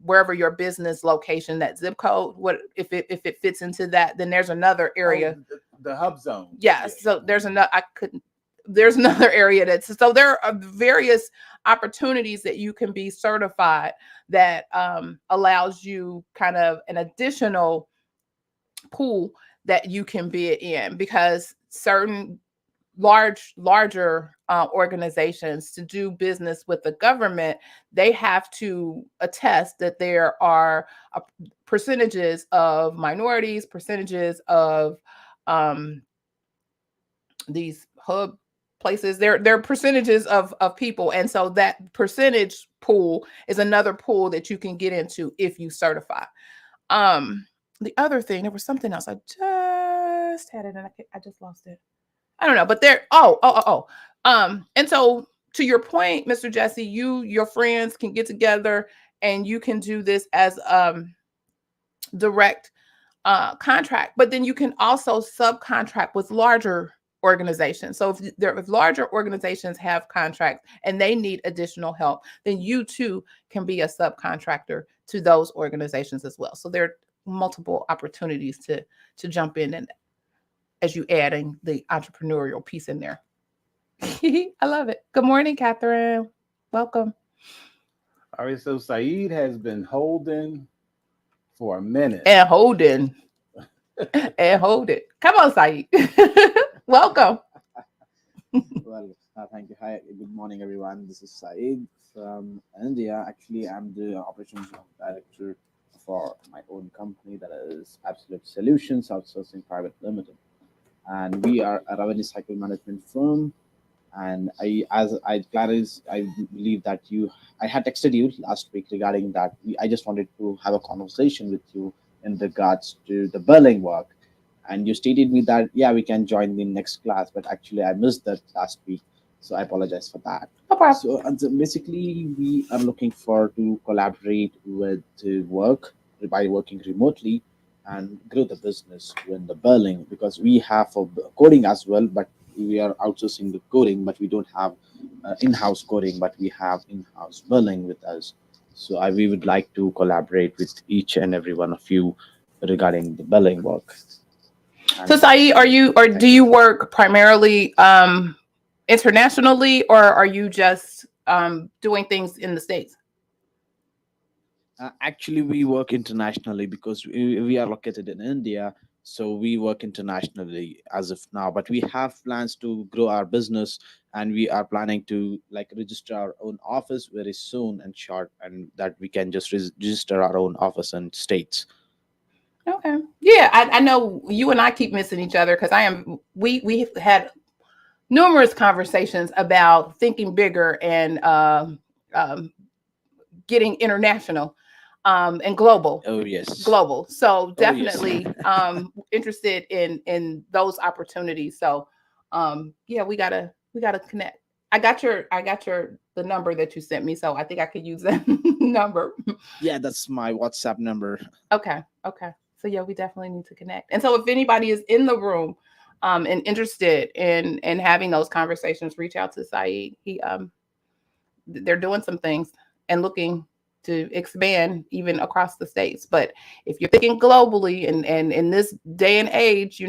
wherever your business location, that zip code, what if it fits into that, then there's another area. Oh, the hub zone. Yes. Yeah. So there's another area so there are various opportunities that you can be certified that allows you kind of an additional pool that you can be in, because certain larger organizations, to do business with the government, they have to attest that there are percentages of minorities, percentages of these hub places, there are percentages of people, and so that percentage pool is another pool that you can get into if you certify. The other thing, there was something else. I just had it and I just lost it. I don't know, but there. And so, to your point, Mr. Jesse, your friends can get together and you can do this as direct contract, but then you can also subcontract with larger organizations. So if larger organizations have contracts and they need additional help, then you too can be a subcontractor to those organizations as well. So there are multiple opportunities to jump in, and as you adding the entrepreneurial piece in there. I love it. Good morning, Catherine. Welcome. All right, so Saeed has been holding for a minute. And holding. And hold it. Come on, Saeed. Welcome. Well, thank you. Hi, good morning, everyone. This is Saeed from India. Actually, I'm the operations director for my own company, that is Absolute Solutions Outsourcing Private Limited, and we are a revenue cycle management firm. And Clarice, I believe that I had texted you last week regarding that. I just wanted to have a conversation with you in regards to the billing work, and you stated me that yeah, we can join the next class, but actually I missed that last week, so I apologize for that. No problem. So basically, we are looking for to collaborate with work by working remotely and grow the business with the billing, because we have for coding as well, but we are outsourcing the coding, but we don't have in-house coding, but we have in-house billing with us. So we would like to collaborate with each and every one of you regarding the billing work. So Saeed, do you work primarily internationally, or are you just doing things in the States? Actually, we work internationally because we are located in India. So we work internationally as of now, but we have plans to grow our business, and we are planning to like register our own office very soon and short, and that we can just register our own office in states. Okay. Yeah, I know you and I keep missing each other because we've had numerous conversations about thinking bigger and um, getting international and global. Oh yes. Global. So Oh yes. definitely interested in those opportunities. So yeah, we gotta connect. I got your the number that you sent me, so I think I could use that number. Yeah, that's my WhatsApp number. Okay. Okay. So yeah, we definitely need to connect. And so if anybody is in the room and interested in having those conversations, reach out to Saeed. They're doing some things and looking to expand even across the states. But if you're thinking globally and in this day and age,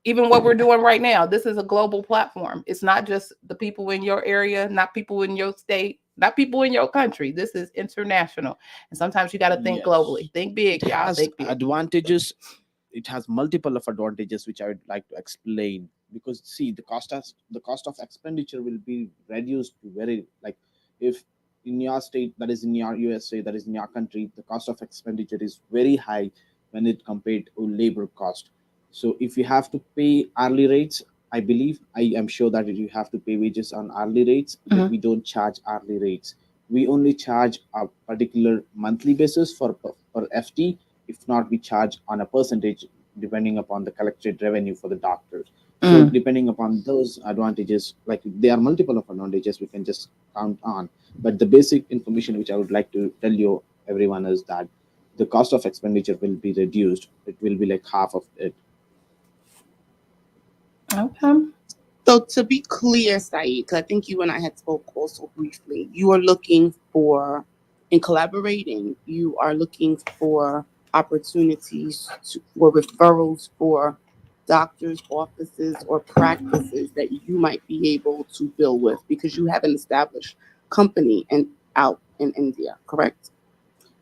even what we're doing right now, this is a global platform. It's not just the people in your area, not people in your state, not people in your country. This is international. And sometimes you got to think Yes. globally. Think It big, y'all. has Think big. advantages. It has multiple of advantages which I would like to explain, because see, the cost of expenditure will be reduced to very, like, if in your state, that is in your USA, that is in your country, the cost of expenditure is very high when it compared to labor cost. So if you have to pay hourly rates, I believe, I am sure that you have to pay wages on hourly rates, but Mhm. we don't charge hourly rates. We only charge a particular monthly basis for per FT. If not, we charge on a percentage depending upon the collected revenue for the doctors. So Mm. depending upon those advantages, like there are multiple of advantages we can just count on. But the basic information which I would like to tell you everyone is that the cost of expenditure will be reduced. It will be like half of it. Okay. So to be clear, Saeed, because I think you and I had spoke also briefly, you are looking for, in collaborating, you are looking for opportunities for referrals for doctors, offices, or practices that you might be able to bill with because you have an established company and out in India, correct?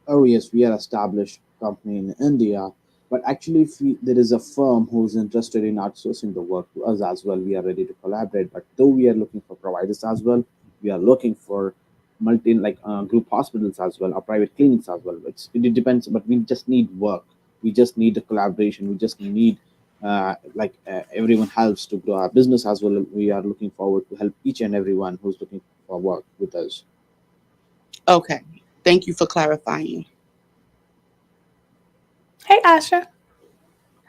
Oh yes, we are established company in India, but actually, if there is a firm who's interested in outsourcing the work to us as well, we are ready to collaborate. But though we are looking for providers as well, we are looking for multi like group hospitals as well, or private clinics as well. It depends, but we just need work. We just need the collaboration. We just need everyone helps to grow our business as well. We are looking forward to help each and everyone who's looking for work with us. Okay. Thank you for clarifying. Hey, Asha.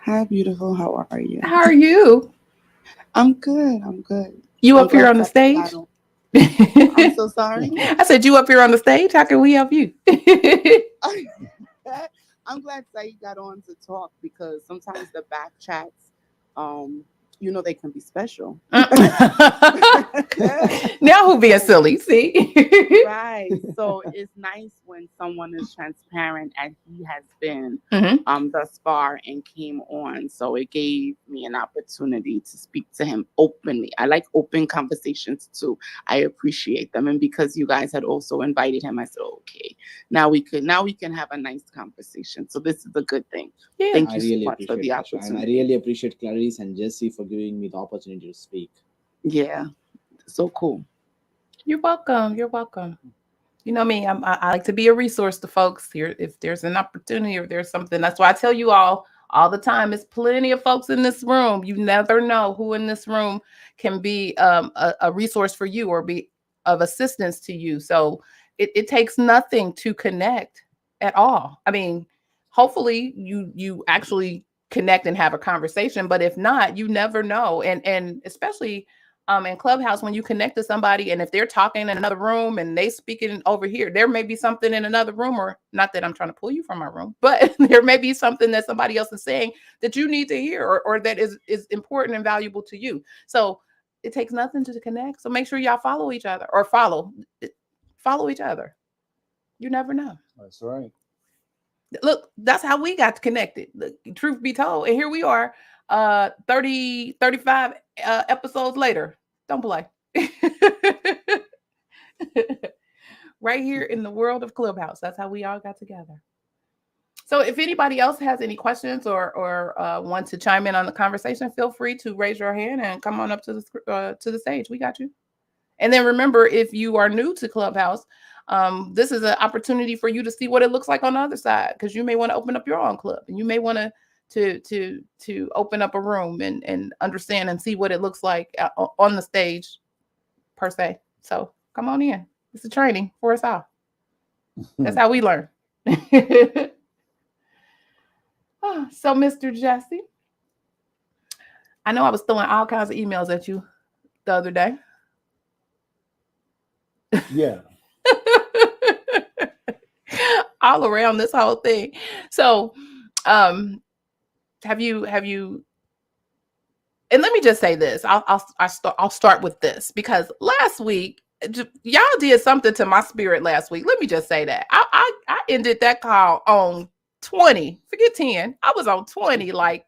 Hi, beautiful. How are you? How are you? I'm good. I'm good. You I'm up here glad on the that you stage? got on. I'm so sorry. I said you up here on the stage. How can we help you? I'm glad that you got on to talk because sometimes the back chats, um, they can be special. Now who being So, silly? See? right. So it's nice when someone is transparent as he has been Mhm. thus far and came on. So it gave me an opportunity to speak to him openly. I like open conversations too. I appreciate them. And because you guys had also invited him, I said, okay, now we can have a nice conversation. So this is a good thing. Yeah. Thank I you so really much for appreciate the Asha, and I opportunity. really appreciate Clarice and Jesse for giving me the opportunity to speak. Yeah. So cool. You're welcome. You're welcome. You know me, I like to be a resource to folks here. If there's an opportunity or there's something, that's why I tell you all the time. There's plenty of folks in this room. You never know who in this room can be a resource for you or be of assistance to you. So it takes nothing to connect at all. I mean, hopefully you actually connect and have a conversation. But if not, you never know. And especially in Clubhouse, when you connect to somebody and if they're talking in another room and they speaking over here, there may be something in another room, or not that I'm trying to pull you from my room, but there may be something that somebody else is saying that you need to hear, or that is important and valuable to you. So it takes nothing to connect. So make sure y'all follow each other, or follow each other. You never know. That's right. Look, that's how we got connected. Look, truth be told, and here we are, 35 episodes later. Don't play. Right here in the world of Clubhouse. That's how we all got together. So if anybody else has any questions or want to chime in on the conversation, feel free to raise your hand and come on up to the stage. We got you. And then remember, if you are new to Clubhouse, this is an opportunity for you to see what it looks like on the other side, because you may want to open up your own club, and you may want to open up a room and understand and see what it looks like on the stage per se. So come on in. It's a training for us all. That's how we learn. So, Mr. Jesse, I know I was throwing all kinds of emails at you the other day. Yeah. All around this whole thing. So, have you? And let me just say this. I'll start with this, because last week y'all did something to my spirit last week. Let me just say that I ended that call on 20. Forget 10. I was on 20. Like,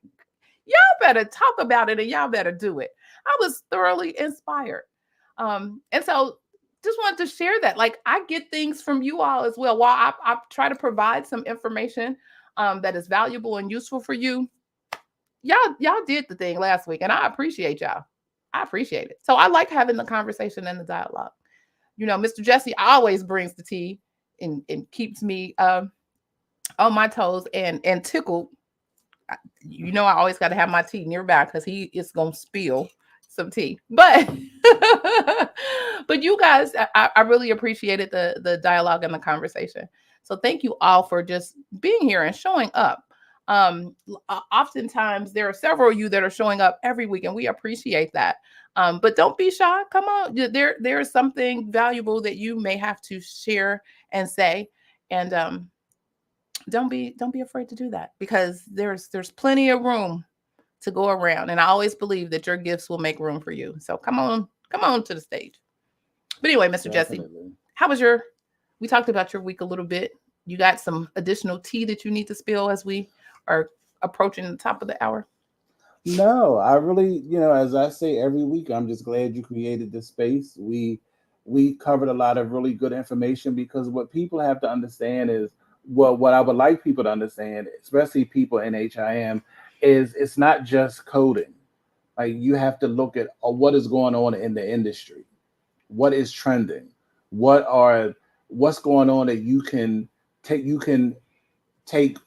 y'all better talk about it and y'all better do it. I was thoroughly inspired. And so just wanted to share that. Like, I get things from you all as well. While I try to provide some information that is valuable and useful for you, y'all did the thing last week, and I appreciate y'all. I appreciate it. So I like having the conversation and the dialogue. You know, Mr. Jesse always brings the tea and keeps me on my toes and tickled. You know, I always got to have my tea nearby, because he is gonna spill some tea. But but you guys, I really appreciated the dialogue and the conversation. So thank you all for just being here and showing up. Oftentimes there are several of you that are showing up every week, and we appreciate that. But don't be shy. Come on, there is something valuable that you may have to share and say, and don't be afraid to do that, because there's plenty of room to go around, and I always believe that your gifts will make room for you. So come on to the stage. But anyway, Mr. Jesse, how was we talked about your week a little bit. You got some additional tea that you need to spill as we are approaching the top of the hour? No, I really, as I say every week, I'm just glad you created this space. We covered a lot of really good information, because what people have to understand is, what I would like people to understand, especially people in HIM, is it's not just coding. Like, you have to look at what is going on in the industry, what is trending, what's going on that you can take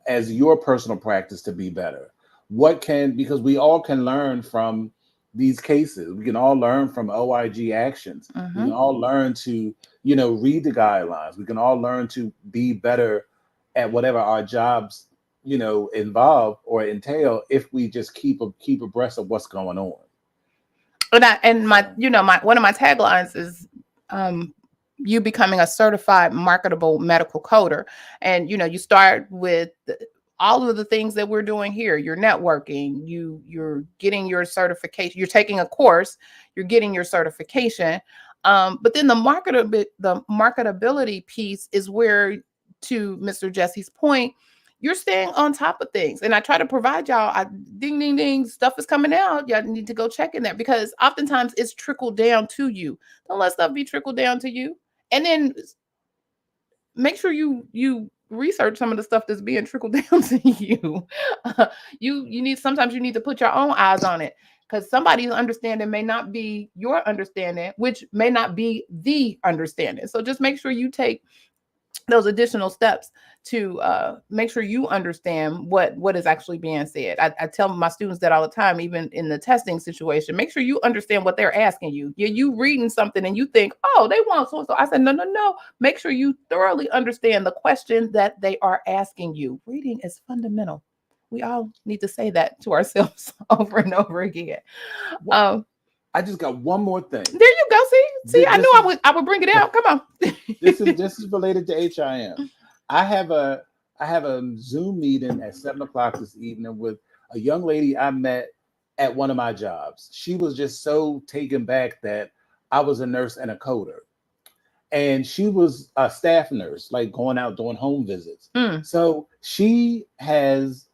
as your personal practice to be better. Because we all can learn from these cases. We can all learn from OIG actions. Mm-hmm. We can all learn to, read the guidelines. We can all learn to be better at whatever our jobs, involve or entail, if we just keep abreast of what's going on. And my one of my taglines is you becoming a certified marketable medical coder. And you start with all of the things that we're doing here. You're networking, you're getting your certification, you're taking a course, you're getting your certification. But then the marketability piece is where, to Mr. Jesse's point, you're staying on top of things. And I try to provide y'all, ding, ding, ding, stuff is coming out. Y'all need to go check in that, because oftentimes it's trickled down to you. Don't let stuff be trickled down to you. And then make sure you research some of the stuff that's being trickled down to you. Sometimes you need to put your own eyes on it, because somebody's understanding may not be your understanding, which may not be the understanding. So just make sure you take those additional steps to make sure you understand what is actually being said. I tell my students that all the time, even in the testing situation. Make sure you understand what they're asking you. You reading something and you think, oh, they want so. I said, no. Make sure you thoroughly understand the question that they are asking you. Reading is fundamental. We all need to say that to ourselves over and over again. I just got one more thing. There you go. See, I knew I would bring it out. Come on. This is related to HIM. I have a Zoom meeting at 7:00 this evening with a young lady I met at one of my jobs. She was just so taken back that I was a nurse and a coder. and she was a staff nurse, like going out doing home visits. So she has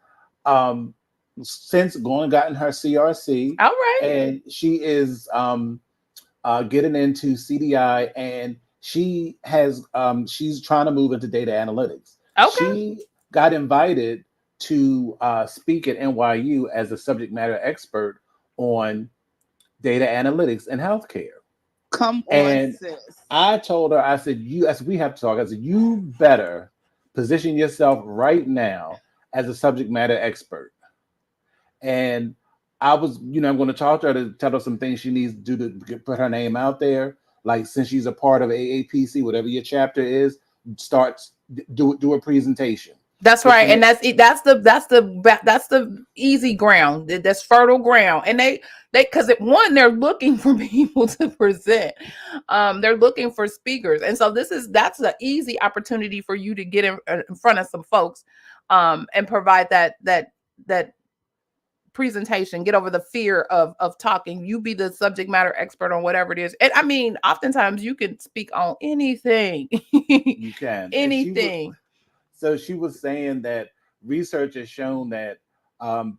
since gone and gotten her CRC. All right. And she is getting into CDI, and she has she's trying to move into data analytics. Okay. She got invited to speak at NYU as a subject matter expert on data analytics and healthcare. Come on, And sis. I told her, I said, we have to talk. I said, you better position yourself right now as a subject matter expert. And I was, I'm going to talk to her to tell her some things she needs to do to put her name out there. Like, since she's a part of AAPC, whatever your chapter is, do a presentation. That's right, and that's the easy ground. That's fertile ground, and they because they're looking for people to present. They're looking for speakers, and so that's an easy opportunity for you to get in front of some folks, and provide that presentation. Get over the fear of talking. You be the subject matter expert on whatever it is, and I mean, oftentimes you can speak on anything. You can anything. So she was saying that research has shown that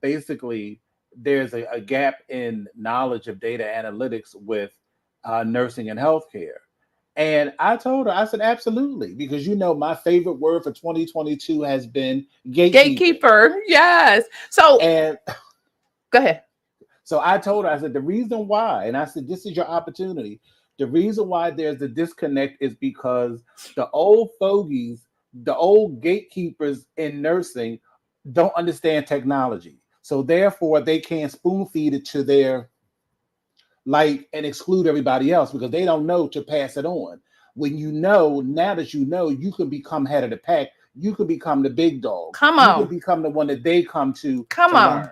basically there's a gap in knowledge of data analytics with nursing and healthcare. And I told her, I said, absolutely, because my favorite word for 2022 has been gatekeeper. Yes. So and go ahead. So I told her, I said, the reason why, and I said, this is your opportunity. The reason why there's a disconnect is because the old fogies, the old gatekeepers in nursing don't understand technology. So therefore they can't spoon feed it to their light and exclude everybody else because they don't know to pass it on. When now that you can become head of the pack, you can become the big dog. Come on. You can become the one that they come to. Come on.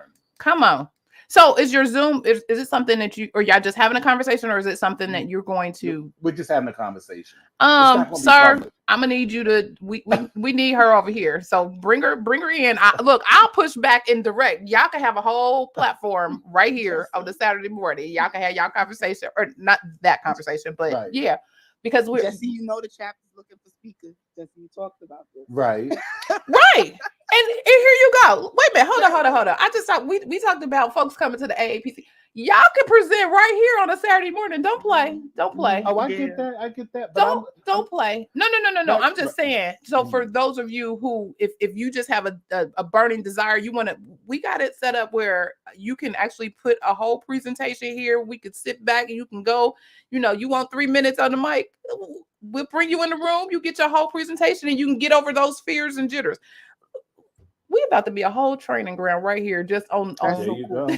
So is your Zoom, is it something that or y'all just having a conversation, or is it something that you're going to? We're just having a conversation. Sir, I'm gonna need you to, we need her over here. So bring her in. I'll push back and direct. Y'all can have a whole platform right here on the Saturday morning. Y'all can have y'all conversation, or not that conversation, but right. Yeah. Because we're Jesse, the chapter's looking for speakers. Jesse, you talked about this. Right. Right. And here you go. Wait a minute. Hold on. I just thought we talked about folks coming to the AAPC. Y'all can present right here on a Saturday morning. Don't play. Oh, I get that. But don't play. No. I'm just saying. So for those of you who, if you just have a burning desire, we got it set up where you can actually put a whole presentation here. We could sit back and you can go, you want 3 minutes on the mic. We'll bring you in the room. You get your whole presentation and you can get over those fears and jitters. We about to be a whole training ground right here, just on. There you go.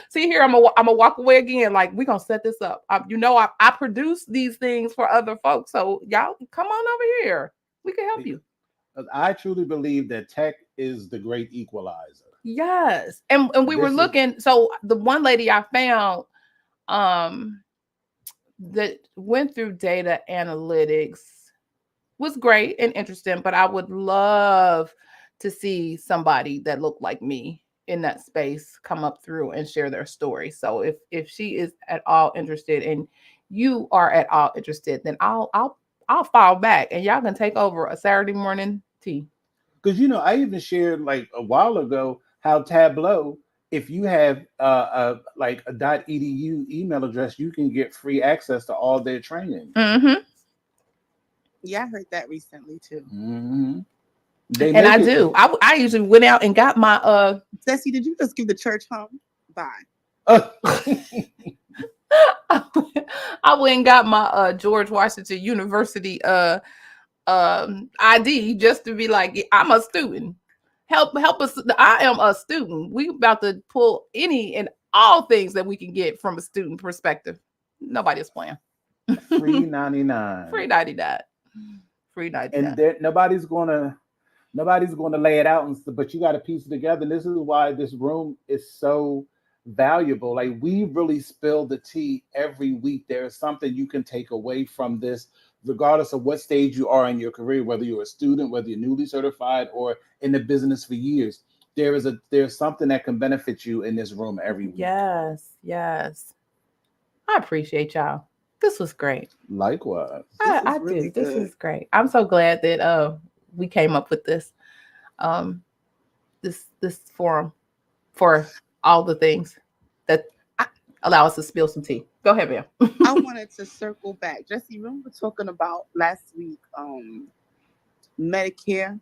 See here, I'm gonna walk away again. Like, we're gonna set this up. I produce these things for other folks, so y'all come on over here. We can help you. I truly believe that tech is the great equalizer. Yes, and we were looking. So the one lady I found, that went through data analytics was great and interesting, but I would love to see somebody that looked like me in that space come up through and share their story. So if she is at all interested and you are at all interested, then I'll fall back and y'all can take over a Saturday morning tea. Because I even shared like a while ago how Tableau, if you have a .edu email address, you can get free access to all their training. Mm-hmm. Yeah, I heard that recently too. Mm-hmm. I do. I usually went out and got my Ceci, did you just give the church home? Bye. I went and got my George Washington University ID just to be like, I'm a student. Help us. I am a student. We about to pull any and all things that we can get from a student perspective. Nobody's playing. Free 99. Free 99. Free 99. And nobody's gonna lay it out, but you got to piece it together. And this is why this room is so valuable. Like, we really spill the tea every week. There is something you can take away from this, regardless of what stage you are in your career, whether you're a student, whether you're newly certified, or in the business for years. There's something that can benefit you in this room every week. Yes. I appreciate y'all. This was great. Likewise. I really do. This good. is great. I'm so glad that we came up with this this forum for all the things that allow us to spill some tea. Go ahead, Bam. I wanted to circle back. Jesse, remember talking about last week Medicare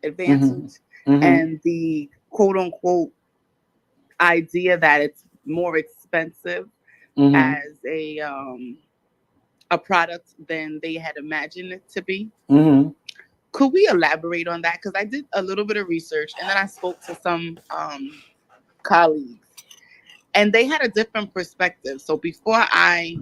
Advantage and the quote unquote idea that it's more expensive as a product than they had imagined it to be. Could we elaborate on that? Because I did a little bit of research and then I spoke to some colleagues and they had a different perspective. So before I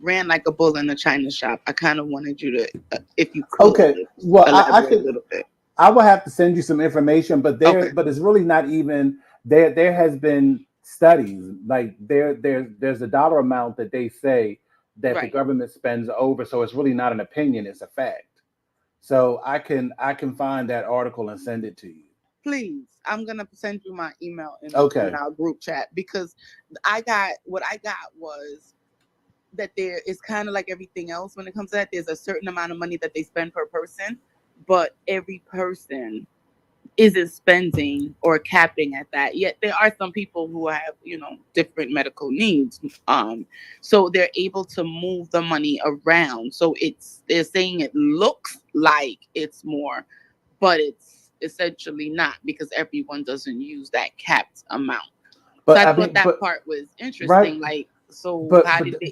ran like a bull in a china shop, I kind of wanted you to, if you could, elaborate a little bit. I will have to send you some information, but but it's really not even there. There has been studies like there's a dollar amount that they say that the government spends over, so it's really not an opinion; it's a fact. So I can find that article and send it to you. Please, I'm gonna send you my email in our group chat because what I got was that there is kind of like everything else when it comes to that. There's a certain amount of money that they spend per person, but every person isn't spending or capping at that. Yet there are some people who have, different medical needs. So they're able to move the money around. So they're saying it looks like it's more, but it's essentially not because everyone doesn't use that capped amount. But so I thought that part was interesting. Right. Like, so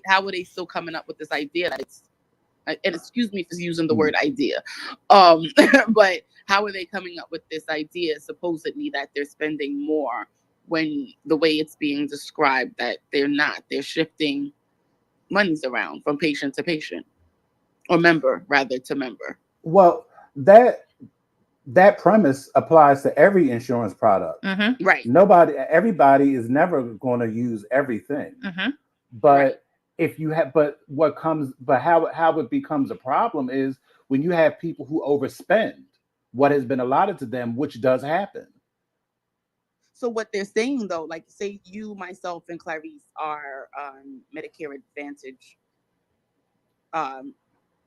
how were they still coming up with this idea that it's, and excuse me for using the word idea, but how are they coming up with this idea supposedly that they're spending more when the way it's being described that they're not? They're shifting monies around from patient to patient, or member rather to member. Well, that premise applies to every insurance product. Right. Everybody is never going to use everything. But if you have, how it becomes a problem is when you have people who overspend what has been allotted to them, which does happen. So what they're saying though, like say you, myself, and Clarice are Medicare Advantage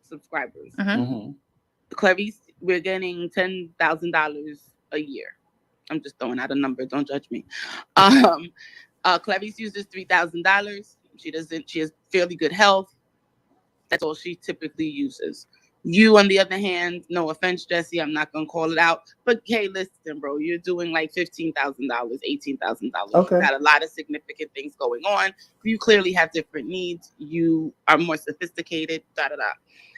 subscribers. Clarice, we're getting $10,000 a year. I'm just throwing out a number. Don't judge me. Clarice uses $3,000. She has fairly good health. That's all she typically uses. You, on the other hand, no offense, Jesse, I'm not going to call it out. But hey, listen, bro, you're doing like $15,000, $18,000. Okay. You've got a lot of significant things going on. You clearly have different needs. You are more sophisticated,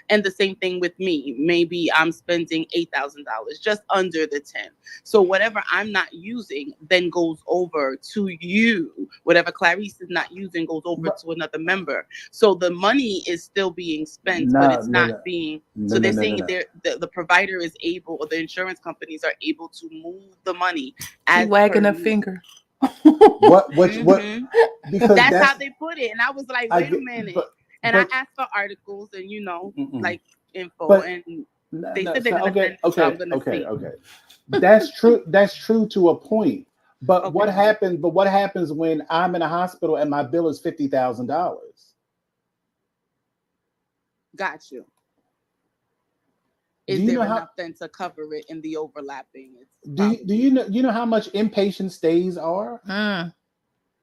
And the same thing with me. Maybe I'm spending $8,000, just under the 10. So whatever I'm not using then goes over to you. Whatever Clarice is not using goes over to another member. So the money is still being spent, but it's not being. So they're saying the provider is able, or the insurance companies are able to move the money. As wagging a finger. What? Because that's how they put it, and I was like, wait a minute. And I asked for articles and, like info, and they said they're going to send it, so I'm going to see. Okay. That's true. That's true to a point. But what happens? But what happens when I'm in a hospital and my bill is $50,000? Got you. Is there enough then to cover it in the overlapping? Do you know how much inpatient stays are?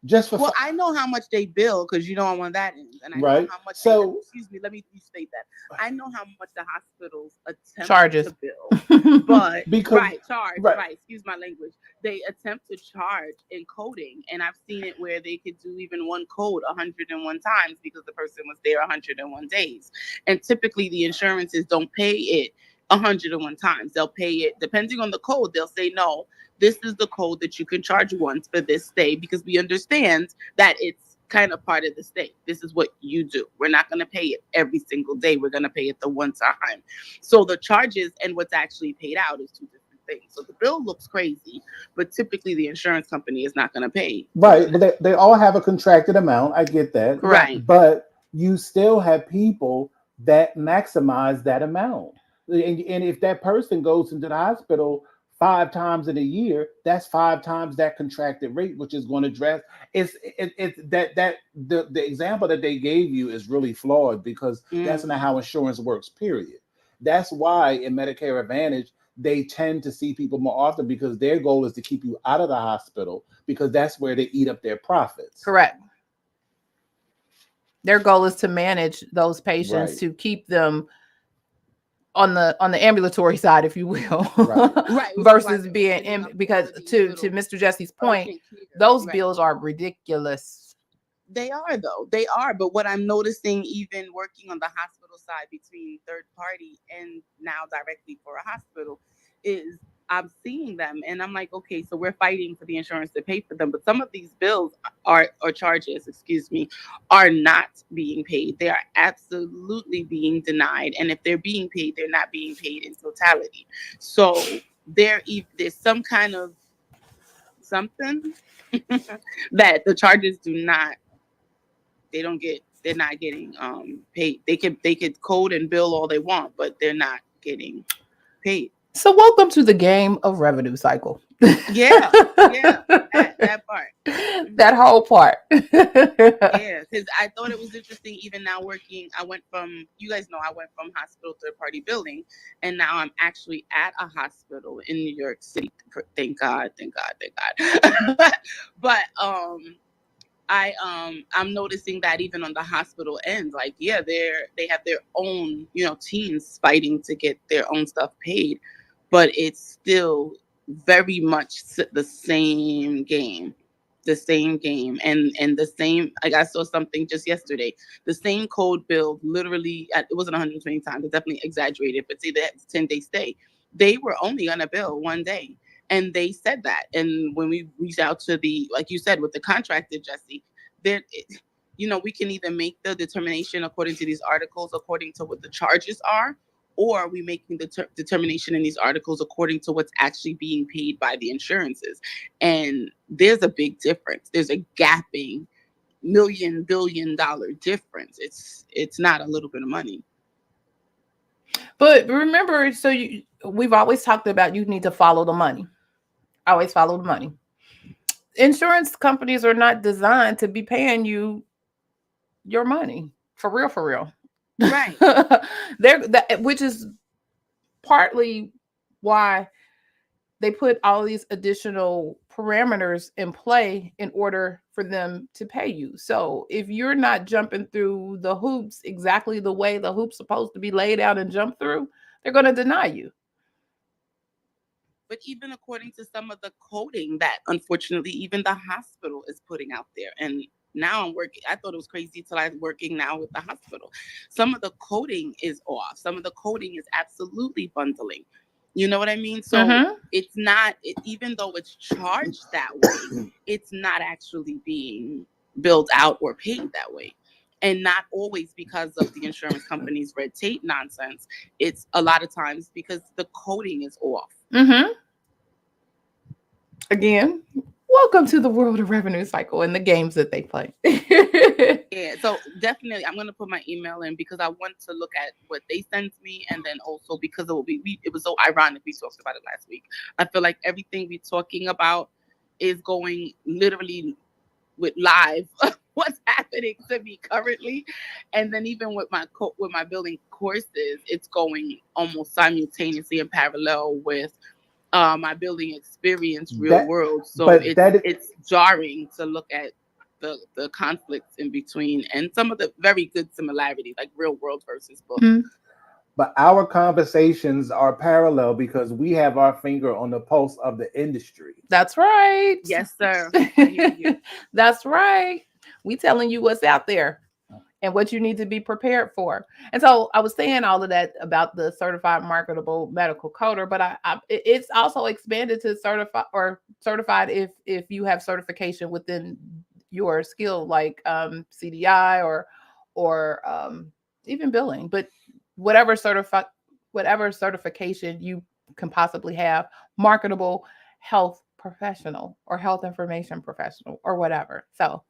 Just for I know how much they bill because I'm on that end, and I know how much. Excuse me, let me restate that. I know how much the hospitals attempt to bill, but excuse my language. They attempt to charge in coding, and I've seen it where they could do even one code 101 times because the person was there 101 days, and typically the insurances don't pay it 101 times. They'll pay it depending on the code. They'll say no. This is the code that you can charge once for this stay because we understand that it's kind of part of the stay. This is what you do. We're not going to pay it every single day. We're going to pay it the one time. So the charges and what's actually paid out is two different things. So the bill looks crazy, but typically the insurance company is not going to pay. Right. But they all have a contracted amount. I get that. Right. But you still have people that maximize that amount. And if that person goes into the hospital 5 times in a year, that's 5 times that contracted rate, which is going to dress. It's that the example that they gave you is really flawed, because that's not how insurance works, period. That's why in Medicare Advantage, they tend to see people more often, because their goal is to keep you out of the hospital, because that's where they eat up their profits. Correct. Their goal is to manage those patients, Right. to keep them on the ambulatory side, if you will, Right. versus being in, because to Mr. Jesse's point, those bills are ridiculous. They are, though. They are. But what I'm noticing, even working on the hospital side between third party and now directly for a hospital, is I'm seeing them and I'm like, okay, so we're fighting for the insurance to pay for them. But some of these bills or charges, excuse me, are not being paid. They are absolutely being denied. And if they're being paid, they're not being paid in totality. So there's some kind of something that the charges do not, they're not getting paid. They could code and bill all they want, but they're not getting paid. So welcome to the game of revenue cycle. Yeah, that part. That whole part. Yeah, because I thought it was interesting. Even now working, you guys know, I went from hospital third party billing, and now I'm actually at a hospital in New York City. Thank God. But I'm noticing that even on the hospital end, like, yeah, they have their own, teams fighting to get their own stuff paid, but it's still very much the same game. And the same, like, I saw something just yesterday, the same code bill, literally, it wasn't 120 times, it's definitely exaggerated, but say that 10-day stay, they were only gonna bill one day. And they said that. And when we reached out to like you said, with the contractor, Jesse, we can either make the determination according to these articles, according to what the charges are, or we making the determination in these articles according to what's actually being paid by the insurances. And there's a big difference. There's a gapping $1 billion difference. It's not a little bit of money. But remember, we've always talked about, you need to follow the money. Always follow the money. Insurance companies are not designed to be paying you your money for real. Right. Which is partly why they put all these additional parameters in play in order for them to pay you. So if you're not jumping through the hoops exactly the way the hoop's supposed to be laid out and jumped through, they're going to deny you. But even according to some of the coding that, unfortunately, even the hospital is putting out there, and now I'm working, I thought it was crazy till I'm working now with the hospital. Some of the coding is off. Some of the coding is absolutely bundling. You know what I mean? So it's not, even though it's charged that way, it's not actually being billed out or paid that way. And not always because of the insurance company's red tape nonsense. It's a lot of times because the coding is off. Again, welcome to the world of revenue cycle and the games that they play. Yeah, so definitely I'm going to put my email in, because I want to look at what they sent me, and then also because it was so ironic we talked about it last week. I feel like everything we're talking about is going literally with live what's happening to me currently, and then even with my building courses, it's going almost simultaneously in parallel with my building experience, real world. So it's jarring to look at the conflicts in between, and some of the very good similarities, like real world versus book. But our conversations are parallel because we have our finger on the pulse of the industry. That's right. Yes, sir. I hear you. That's right. We telling you what's out there and what you need to be prepared for. And so I was saying all of that about the certified marketable medical coder, but it's also expanded to certified if you have certification within your skill, like CDI or even billing. But whatever certification you can possibly have, marketable health professional or health information professional or whatever. So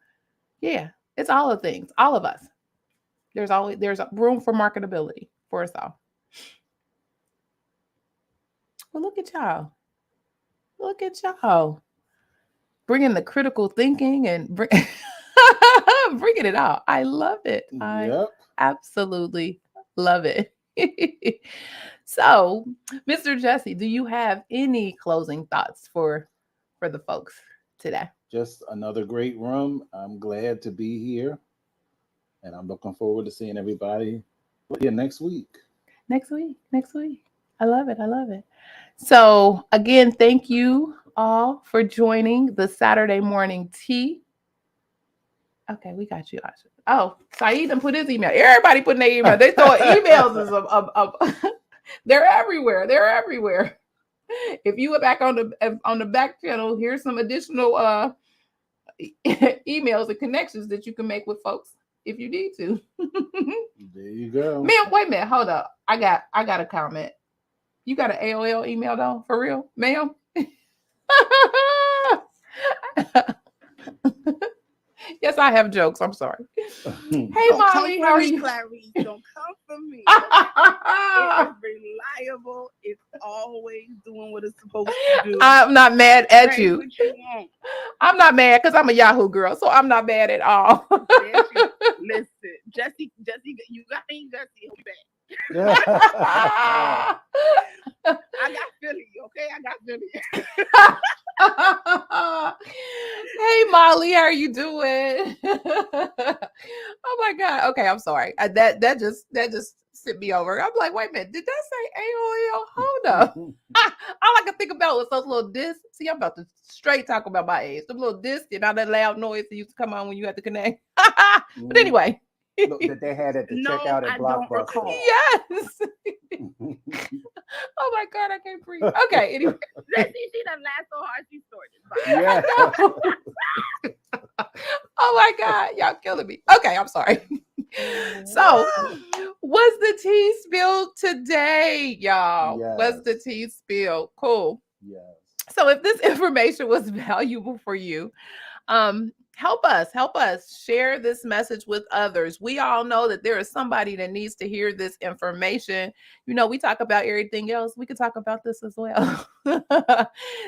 yeah, it's all the things, all of us. There's room for marketability for us all. Well, look at y'all. Look at y'all bringing the critical thinking and bringing it out. I love it. I Yep. absolutely love it. So, Mr. Jesse, do you have any closing thoughts for the folks today? Just another great room. I'm glad to be here, and I'm looking forward to seeing everybody here next week. Next week. I love it. So, again, thank you all for joining the Saturday morning tea. Okay, we got you, Asha. Oh, Saeed done put his email. Everybody putting their email. They thought emails is they're everywhere. If you were back on the back channel, here's some additional emails and connections that you can make with folks if you need to. There you go. Man, wait a minute. Hold up. I got a comment. You got an AOL email though? For real? Ma'am? Yes, I have jokes. I'm sorry. Hey, Don't Molly, come how for are me, you? Clarice. Don't come for me. It is reliable. It's always doing what it's supposed to do. I'm not mad at Say you. what you want. I'm not mad because I'm a Yahoo girl, so I'm not mad at all. Listen, Jesse, you got me, Jesse. Hold me back. I got Philly, okay? I got Philly. Hey, Molly, how are you doing? Oh my God. Okay, I'm sorry. That just sent me over. I'm like, wait a minute, did that say AOL? Hold up. All I can think about was those little discs. See, I'm about to straight talk about my age. Them little discs and all that loud noise that used to come on when you had to connect. But anyway. That they had at the checkout at I don't Blockbuster. recall. Yes. Oh my God, I can't breathe. Okay, anyway. She done laughed so hard she started. Yeah. Oh my God, y'all killing me. Okay, I'm sorry. So, was the tea spilled today, y'all? Was the Yes. tea spilled? Cool. Yes. So, if this information was valuable for you, help us share this message with others. We all know that there is somebody that needs to hear this information. You know, we talk about everything else, we could talk about this as well.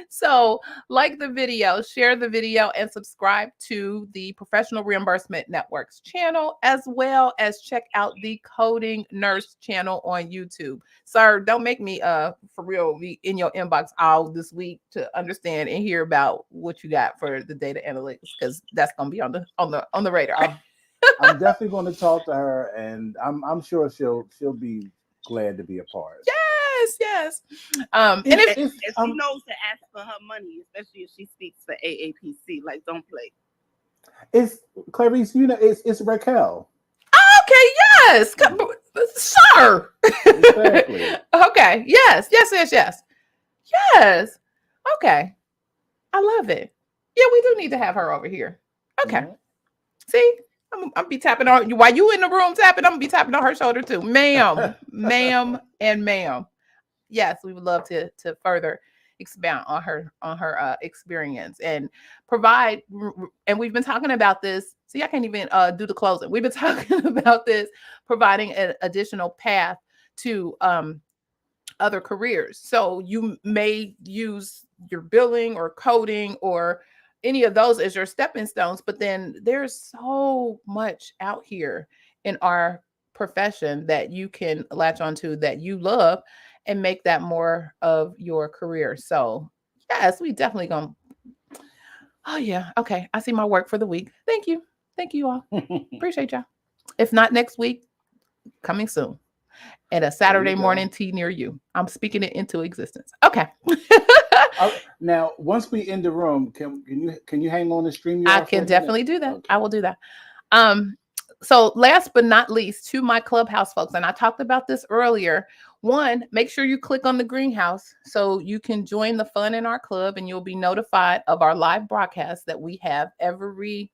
So like the video, share the video, and subscribe to the Professional Reimbursement Network's channel, as well as check out the Coding Nurse channel on YouTube. Sir, don't make me for real be in your inbox all this week to understand and hear about what you got for the data analytics, because that's gonna be on the radar. I'm definitely going to talk to her, and I'm sure she'll be glad to be a part. Yes. And if she knows to ask for her money, especially if she speaks for AAPC, like don't play. It's Clarice, you know, it's Raquel. Okay, yes. Sir. Exactly. Okay. Yes. Yes. Okay. I love it. Yeah, we do need to have her over here. Okay. Mhm. See, I'm be tapping on you while you in the room tapping. I'm gonna be tapping on her shoulder too, ma'am, and ma'am. Yes, we would love to further expound on her experience and provide. And we've been talking about this. See, I can't even do the closing. We've been talking about this, providing an additional path to other careers. So you may use your billing or coding or any of those as your stepping stones, but then there's so much out here in our profession that you can latch onto that you love and make that more of your career. So yes, we definitely gonna. Oh yeah, okay. I see my work for the week. Thank you all. Appreciate y'all. If not next week, coming soon. At a Saturday morning tea near you. I'm speaking it into existence. Okay. Now, once we in the room, can you hang on the stream? I can definitely do that. Okay. I will do that. So last but not least, to my Clubhouse folks, and I talked about this earlier. One, make sure you click on the greenhouse so you can join the fun in our club, and you'll be notified of our live broadcast that we have every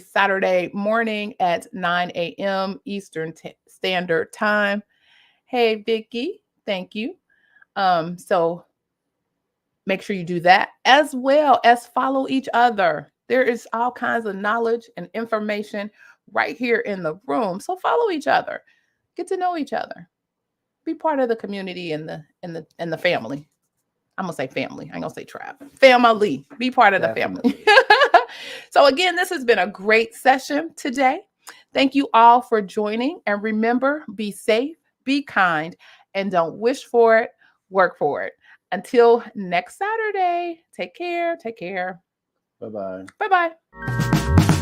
Saturday morning at 9 a.m. Eastern Standard Time. Hey, Vicky, thank you. So make sure you do that, as well as follow each other. There is all kinds of knowledge and information right here in the room. So follow each other. Get to know each other. be part of the community and the family. I'm gonna say family. I ain't gonna say tribe. Family. Be part of the family. So again, this has been a great session today. Thank you all for joining. And remember, be safe, be kind, and don't wish for it, work for it. Until next Saturday, take care. Take care. Bye-bye. Bye-bye.